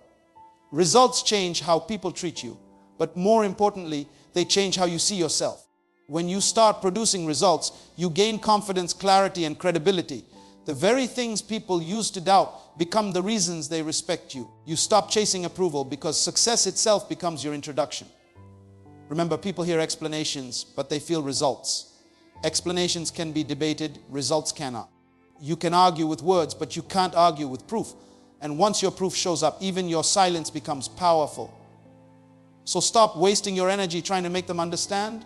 Results change how people treat you, but more importantly, they change how you see yourself. When you start producing results, you gain confidence, clarity, and credibility. The very things people used to doubt become the reasons they respect you. You stop chasing approval because success itself becomes your introduction. Remember, people hear explanations, but they feel results. Explanations can be debated, results cannot. You can argue with words, but you can't argue with proof. And once your proof shows up, even your silence becomes powerful. So stop wasting your energy trying to make them understand.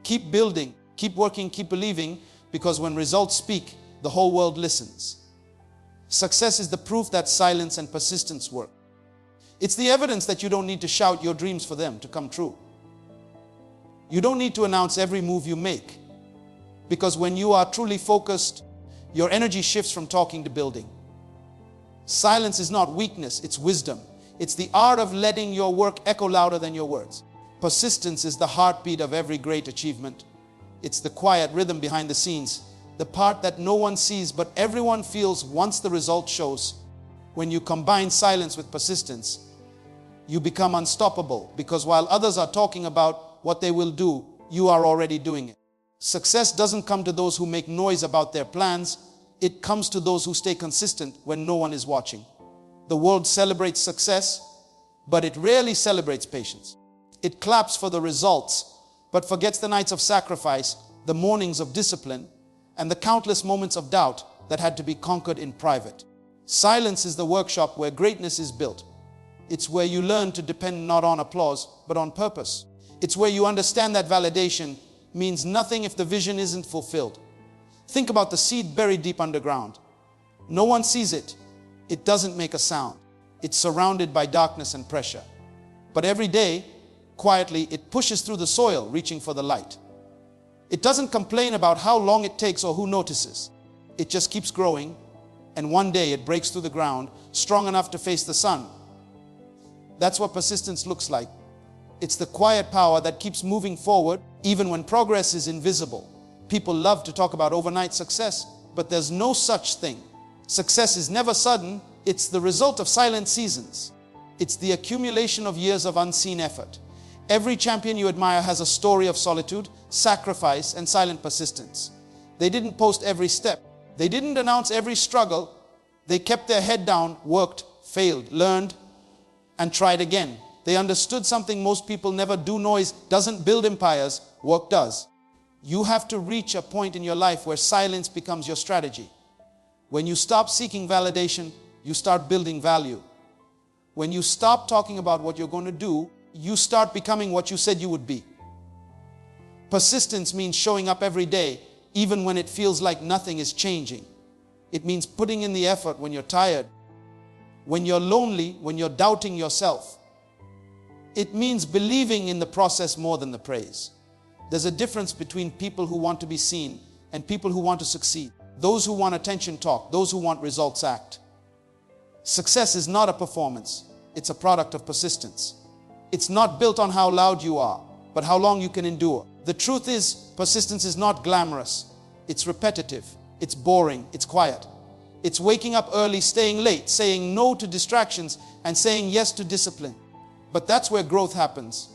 Keep building, keep working, keep believing, because when results speak, the whole world listens. Success is the proof that silence and persistence work. It's the evidence that you don't need to shout your dreams for them to come true. You don't need to announce every move you make, because when you are truly focused, your energy shifts from talking to building. Silence is not weakness, it's wisdom. It's the art of letting your work echo louder than your words. Persistence is the heartbeat of every great achievement. It's the quiet rhythm behind the scenes, the part that no one sees but everyone feels once the result shows. When you combine silence with persistence, you become unstoppable, because while others are talking about what they will do, you are already doing it. Success doesn't come to those who make noise about their plans. It comes to those who stay consistent when no one is watching. The world celebrates success, but it rarely celebrates patience. It claps for the results, but forgets the nights of sacrifice, the mornings of discipline, and the countless moments of doubt that had to be conquered in private. Silence is the workshop where greatness is built. It's where you learn to depend not on applause, but on purpose. It's where you understand that validation means nothing if the vision isn't fulfilled. Think about the seed buried deep underground. No one sees it. It doesn't make a sound. It's surrounded by darkness and pressure. But every day, quietly, it pushes through the soil, reaching for the light. It doesn't complain about how long it takes or who notices. It just keeps growing, And one day it breaks through the ground, strong enough to face the sun. That's what persistence looks like. It's the quiet power that keeps moving forward even when progress is invisible. People love to talk about overnight success, but there's no such thing. Success is never sudden. It's the result of silent seasons. It's the accumulation of years of unseen effort. Every champion you admire has a story of solitude, sacrifice, and silent persistence. They didn't post every step. They didn't announce every struggle. They kept their head down, worked, failed, learned, and tried again. They understood something most people never do. Noise doesn't build empires, work does. You have to reach a point in your life where silence becomes your strategy. When you stop seeking validation, you start building value. When you stop talking about what you're going to do, you start becoming what you said you would be. Persistence means showing up every day, even when it feels like nothing is changing. It means putting in the effort when you're tired, when you're lonely, when you're doubting yourself. It means believing in the process more than the praise. There's a difference between people who want to be seen and people who want to succeed. Those who want attention talk, those who want results act. Success is not a performance, it's a product of persistence. It's not built on how loud you are, but how long you can endure. The truth is, persistence is not glamorous. It's repetitive, it's boring, it's quiet. It's waking up early, staying late, saying no to distractions, and saying yes to discipline. But that's where growth happens.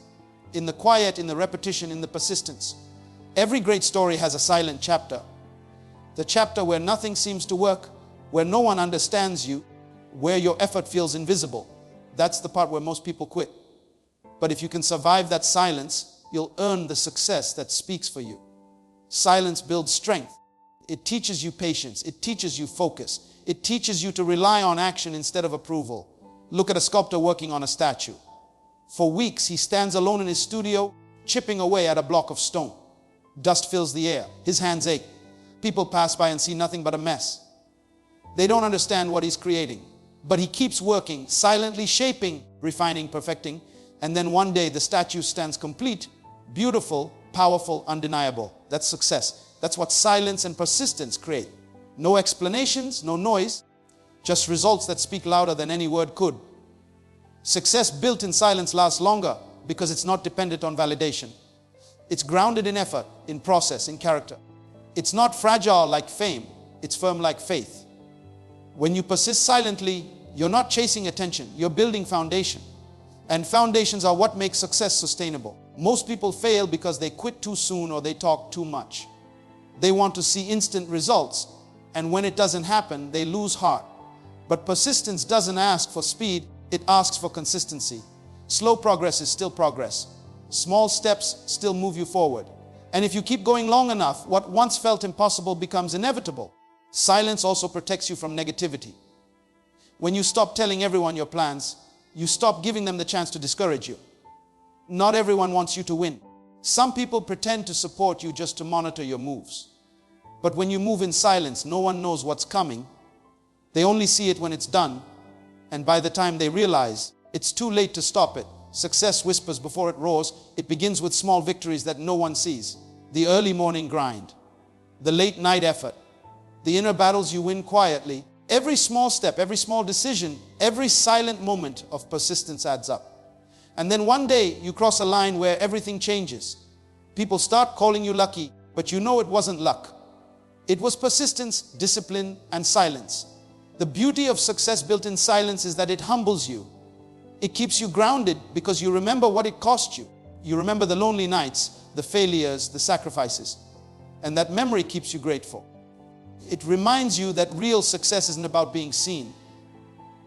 In the quiet, in the repetition, in the persistence. Every great story has a silent chapter. The chapter where nothing seems to work, where no one understands you, where your effort feels invisible. That's the part where most people quit. But if you can survive that silence, you'll earn the success that speaks for you. Silence builds strength. It teaches you patience. It teaches you focus. It teaches you to rely on action instead of approval. Look at a sculptor working on a statue. For weeks, he stands alone in his studio, chipping away at a block of stone. Dust fills the air. His hands ache. People pass by and see nothing but a mess. They don't understand what he's creating. But he keeps working, silently shaping, refining, perfecting. And then one day the statue stands complete, beautiful, powerful, undeniable. That's success. That's what silence and persistence create. No explanations, no noise, just results that speak louder than any word could. Success built in silence lasts longer because it's not dependent on validation. It's grounded in effort, in process, in character. It's not fragile like fame, it's firm like faith. When you persist silently, you're not chasing attention, you're building foundation. And foundations are what make success sustainable. Most people fail because they quit too soon or they talk too much. They want to see instant results, and when it doesn't happen, they lose heart. But persistence doesn't ask for speed, it asks for consistency. Slow progress is still progress. Small steps still move you forward. And if you keep going long enough, what once felt impossible becomes inevitable. Silence also protects you from negativity. When you stop telling everyone your plans, you stop giving them the chance to discourage you. Not everyone wants you to win. Some people pretend to support you just to monitor your moves. But when you move in silence, no one knows what's coming. They only see it when it's done. And by the time they realize, it's too late to stop it. Success whispers before it roars. It begins with small victories that no one sees. The early morning grind, the late night effort, the inner battles you win quietly. Every small step, every small decision, every silent moment of persistence adds up. And then one day you cross a line where everything changes. People start calling you lucky, but you know it wasn't luck. It was persistence, discipline, and silence. The beauty of success built in silence is that it humbles you. It keeps you grounded because you remember what it cost you. You remember the lonely nights, the failures, the sacrifices. And that memory keeps you grateful. It reminds you that real success isn't about being seen.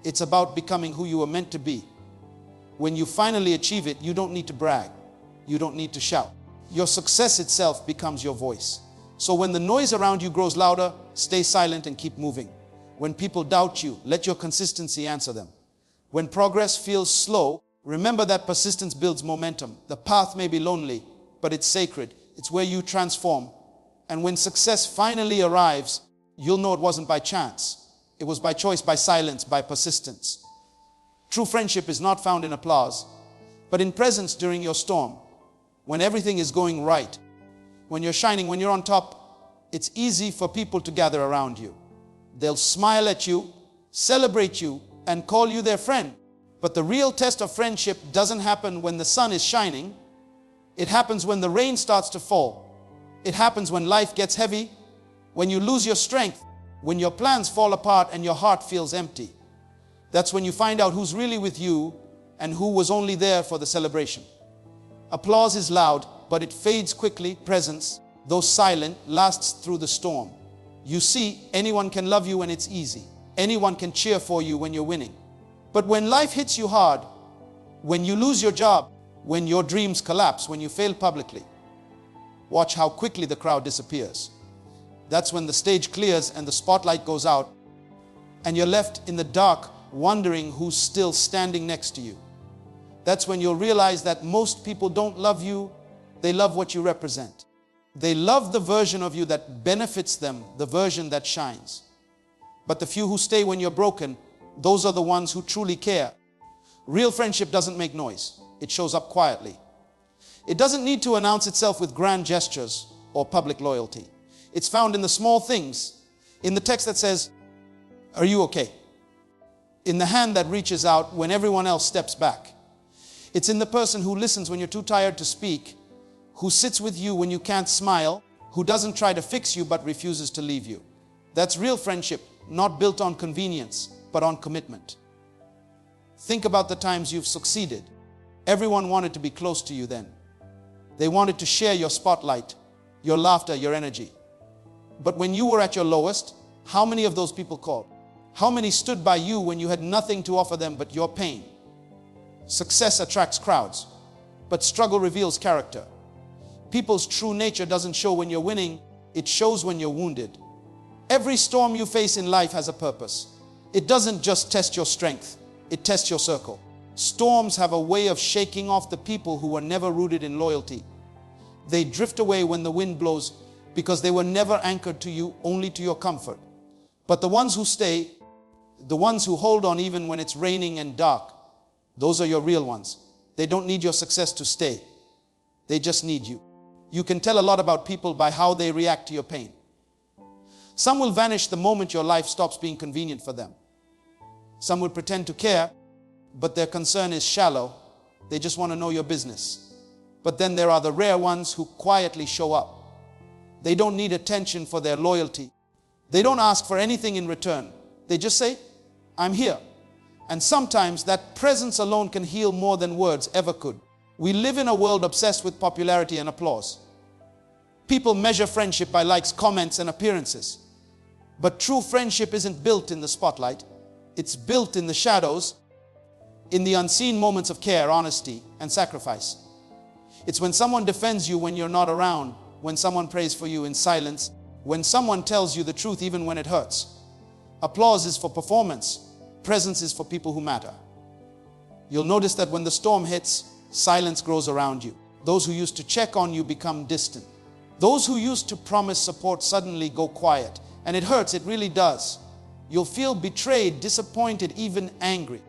It's about becoming who you were meant to be. When you finally achieve it, you don't need to brag. You don't need to shout. Your success itself becomes your voice. So when the noise around you grows louder, stay silent and keep moving. When people doubt you, let your consistency answer them. When progress feels slow, remember that persistence builds momentum. The path may be lonely, but it's sacred. It's where you transform. And when success finally arrives, you'll know it wasn't by chance. It was by choice, by silence, by persistence. True friendship is not found in applause, but in presence during your storm. When everything is going right, when you're shining, when you're on top, it's easy for people to gather around you. They'll smile at you, celebrate you, and call you their friend. But the real test of friendship doesn't happen when the sun is shining. It happens when the rain starts to fall. It happens when life gets heavy, when you lose your strength, when your plans fall apart and your heart feels empty. That's when you find out who's really with you and who was only there for the celebration. Applause is loud, but it fades quickly. Presence, though silent, lasts through the storm. You see, anyone can love you when it's easy. Anyone can cheer for you when you're winning. But when life hits you hard, when you lose your job, when your dreams collapse, when you fail publicly, watch how quickly the crowd disappears. That's when the stage clears and the spotlight goes out, and you're left in the dark wondering who's still standing next to you. That's when you'll realize that most people don't love you, they love what you represent. They love the version of you that benefits them, the version that shines. But the few who stay when you're broken, those are the ones who truly care. Real friendship doesn't make noise. It shows up quietly. It doesn't need to announce itself with grand gestures or public loyalty. It's found in the small things, in the text that says, "Are you okay?" In the hand that reaches out when everyone else steps back. It's in the person who listens when you're too tired to speak, who sits with you when you can't smile, who doesn't try to fix you but refuses to leave you. That's real friendship, not built on convenience, but on commitment. Think about the times you've succeeded. Everyone wanted to be close to you then. They wanted to share your spotlight, your laughter, your energy. But when you were at your lowest, how many of those people called? How many stood by you when you had nothing to offer them but your pain? Success attracts crowds, but struggle reveals character. People's true nature doesn't show when you're winning, it shows when you're wounded. Every storm you face in life has a purpose. It doesn't just test your strength, it tests your circle. Storms have a way of shaking off the people who were never rooted in loyalty. They drift away when the wind blows because they were never anchored to you, only to your comfort. But the ones who stay, the ones who hold on even when it's raining and dark, those are your real ones. They don't need your success to stay. They just need you. You can tell a lot about people by how they react to your pain. Some will vanish the moment your life stops being convenient for them. Some will pretend to care, but their concern is shallow. They just want to know your business. But then there are the rare ones who quietly show up. They don't need attention for their loyalty. They don't ask for anything in return. They just say, "I'm here." And sometimes that presence alone can heal more than words ever could. We live in a world obsessed with popularity and applause. People measure friendship by likes, comments, and appearances. But true friendship isn't built in the spotlight. It's built in the shadows, in the unseen moments of care, honesty, and sacrifice. It's when someone defends you when you're not around, when someone prays for you in silence, when someone tells you the truth even when it hurts. Applause is for performance. Presence is for people who matter. You'll notice that when the storm hits, silence grows around you. Those who used to check on you become distant. Those who used to promise support suddenly go quiet. And it hurts, it really does. You'll feel betrayed, disappointed, even angry.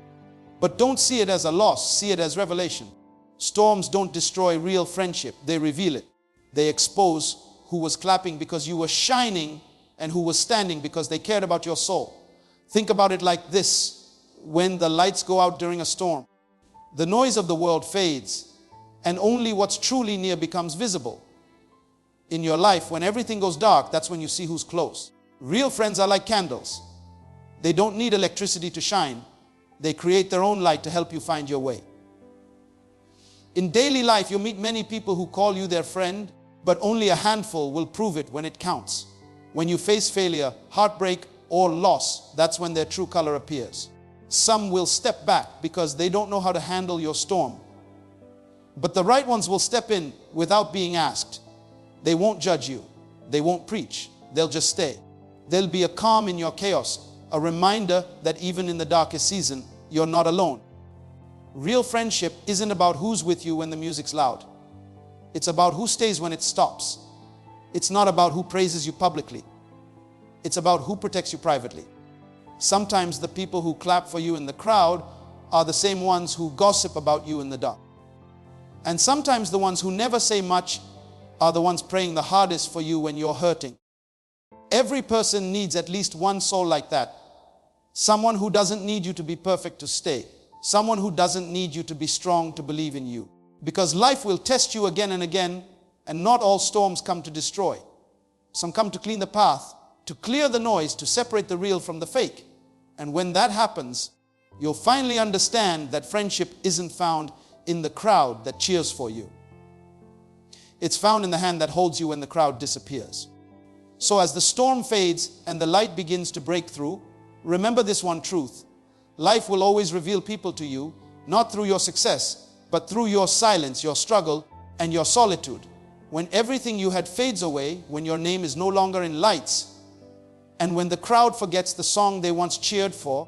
But don't see it as a loss, see it as revelation. Storms don't destroy real friendship, they reveal it. They expose who was clapping because you were shining and who was standing because they cared about your soul. Think about it like this: when the lights go out during a storm, the noise of the world fades and only what's truly near becomes visible. In your life, when everything goes dark, that's when you see who's close. Real friends are like candles. They don't need electricity to shine. They create their own light to help you find your way. In daily life, you'll meet many people who call you their friend, but only a handful will prove it when it counts. When you face failure, heartbreak, or loss, that's when their true color appears. Some will step back because they don't know how to handle your storm. But the right ones will step in without being asked. They won't judge you. They won't preach. They'll just stay. There'll be a calm in your chaos, a reminder that even in the darkest season, you're not alone. Real friendship isn't about who's with you when the music's loud. It's about who stays when it stops. It's not about who praises you publicly. It's about who protects you privately. Sometimes the people who clap for you in the crowd are the same ones who gossip about you in the dark. And sometimes the ones who never say much are the ones praying the hardest for you when you're hurting. Every person needs at least one soul like that. Someone who doesn't need you to be perfect to stay. Someone who doesn't need you to be strong to believe in you. Because life will test you again and again, and not all storms come to destroy. Some come to clean the path, to clear the noise, to separate the real from the fake. And when that happens, you'll finally understand that friendship isn't found in the crowd that cheers for you. It's found in the hand that holds you when the crowd disappears. So as the storm fades and the light begins to break through, remember this one truth. Life will always reveal people to you, not through your success, but through your silence, your struggle, and your solitude. When everything you had fades away, when your name is no longer in lights, and when the crowd forgets the song they once cheered for,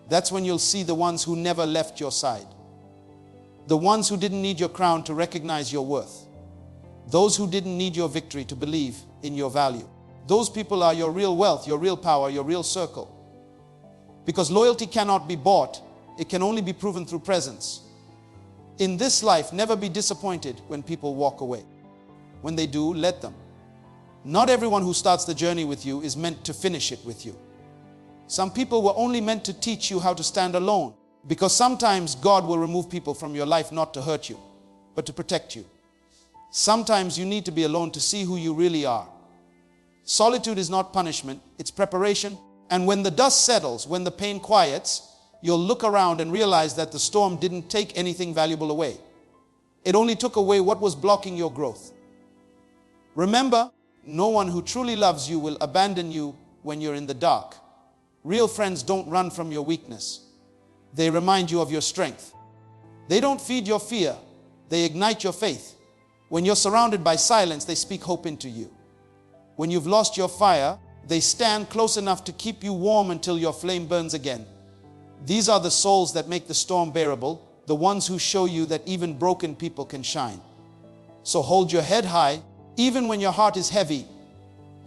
that's when you'll see the ones who never left your side. The ones who didn't need your crown to recognize your worth. Those who didn't need your victory to believe in your value. Those people are your real wealth, your real power, your real circle. Because loyalty cannot be bought. It can only be proven through presence. In this life, never be disappointed when people walk away. When they do, let them. Not everyone who starts the journey with you is meant to finish it with you. Some people were only meant to teach you how to stand alone. Because sometimes God will remove people from your life not to hurt you, but to protect you. Sometimes you need to be alone to see who you really are. Solitude is not punishment, it's preparation. And when the dust settles, when the pain quiets, you'll look around and realize that the storm didn't take anything valuable away. It only took away what was blocking your growth. Remember, no one who truly loves you will abandon you when you're in the dark. Real friends don't run from your weakness. They remind you of your strength. They don't feed your fear. They ignite your faith. When you're surrounded by silence, they speak hope into you. When you've lost your fire, they stand close enough to keep you warm until your flame burns again. These are the souls that make the storm bearable, the ones who show you that even broken people can shine. So hold your head high, even when your heart is heavy.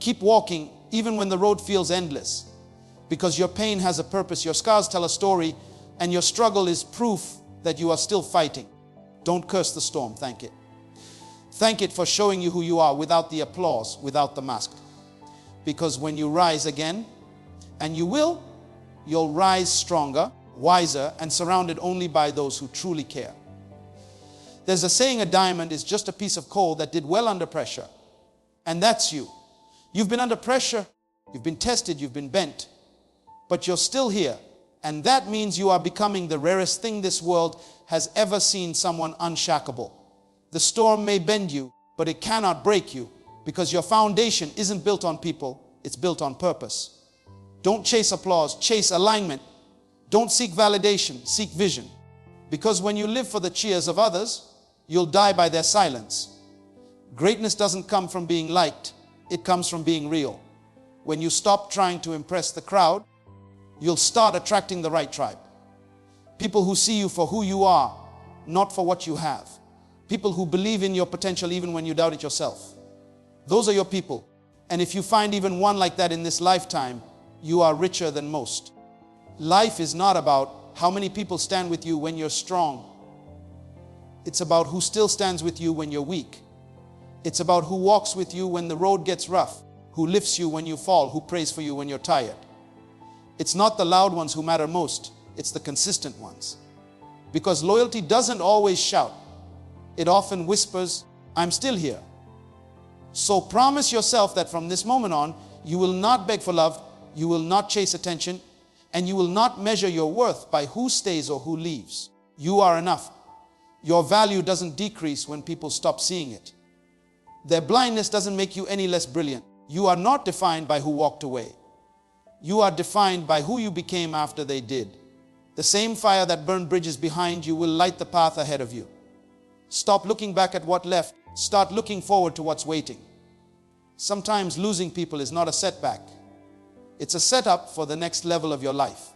Keep walking, even when the road feels endless. Because your pain has a purpose, your scars tell a story, and your struggle is proof that you are still fighting. Don't curse the storm, thank it. Thank it for showing you who you are without the applause, without the mask. Because when you rise again, and you will, you'll rise stronger, wiser, and surrounded only by those who truly care. There's a saying, a diamond is just a piece of coal that did well under pressure. And that's you. You've been under pressure, you've been tested, you've been bent, but you're still here. And that means you are becoming the rarest thing this world has ever seen, someone unshackable. The storm may bend you, but it cannot break you, because your foundation isn't built on people, it's built on purpose. Don't chase applause, chase alignment. Don't seek validation, seek vision. Because when you live for the cheers of others, you'll die by their silence. Greatness doesn't come from being liked, it comes from being real. When you stop trying to impress the crowd, you'll start attracting the right tribe. People who see you for who you are, not for what you have. People who believe in your potential even when you doubt it yourself. Those are your people. And if you find even one like that in this lifetime, you are richer than most. Life is not about how many people stand with you when you're strong. It's about who still stands with you when you're weak. It's about who walks with you when the road gets rough, who lifts you when you fall, who prays for you when you're tired. It's not the loud ones who matter most, it's the consistent ones. Because loyalty doesn't always shout. It often whispers, I'm still here. So promise yourself that from this moment on, you will not beg for love, you will not chase attention, and you will not measure your worth by who stays or who leaves. You are enough. Your value doesn't decrease when people stop seeing it. Their blindness doesn't make you any less brilliant. You are not defined by who walked away. You are defined by who you became after they did. The same fire that burned bridges behind you will light the path ahead of you. Stop looking back at what left. Start looking forward to what's waiting. Sometimes losing people is not a setback. It's a setup for the next level of your life.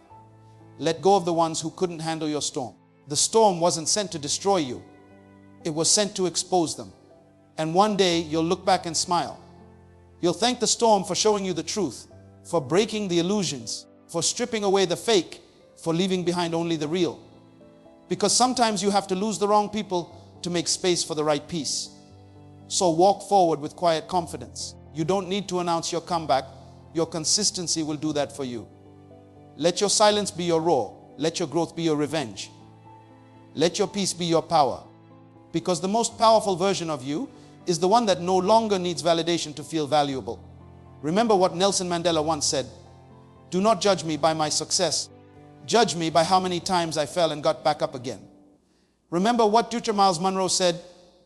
Let go of the ones who couldn't handle your storm. The storm wasn't sent to destroy you. It was sent to expose them. And one day you'll look back and smile. You'll thank the storm for showing you the truth, for breaking the illusions, for stripping away the fake, for leaving behind only the real. Because sometimes you have to lose the wrong people to make space for the right peace. So walk forward with quiet confidence. You don't need to announce your comeback. Your consistency will do that for you. Let your silence be your roar. Let your growth be your revenge. Let your peace be your power. Because the most powerful version of you is the one that no longer needs validation to feel valuable. Remember what Nelson Mandela once said, "Do not judge me by my success. Judge me by how many times I fell and got back up again." Remember what Dr. Myles Munroe said,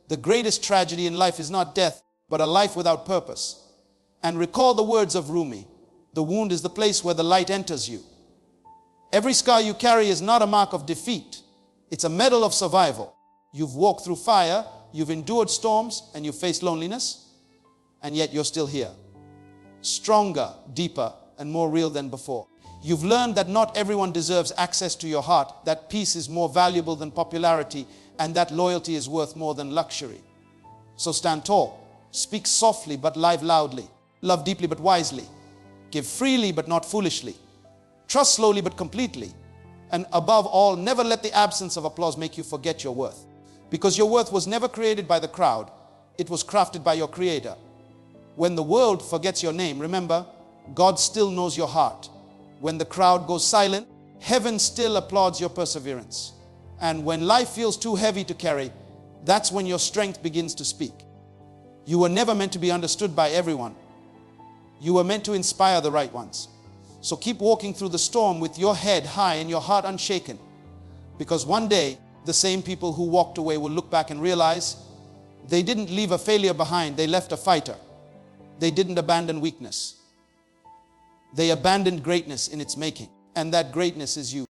"The greatest tragedy in life is not death, but a life without purpose." And recall the words of Rumi, "The wound is the place where the light enters you." Every scar you carry is not a mark of defeat. It's a medal of survival. You've walked through fire, you've endured storms, and you've faced loneliness, and yet you're still here. Stronger, deeper, and more real than before. You've learned that not everyone deserves access to your heart, that peace is more valuable than popularity, and that loyalty is worth more than luxury. So stand tall, speak softly but live loudly, love deeply but wisely, give freely but not foolishly, trust slowly but completely, and above all, never let the absence of applause make you forget your worth. Because your worth was never created by the crowd, it was crafted by your Creator. When the world forgets your name, remember, God still knows your heart. When the crowd goes silent, heaven still applauds your perseverance. And when life feels too heavy to carry, that's when your strength begins to speak. You were never meant to be understood by everyone. You were meant to inspire the right ones. So keep walking through the storm with your head high and your heart unshaken. Because one day, the same people who walked away will look back and realize they didn't leave a failure behind, they left a fighter. They didn't abandon weakness. They abandoned greatness in its making. And that greatness is you.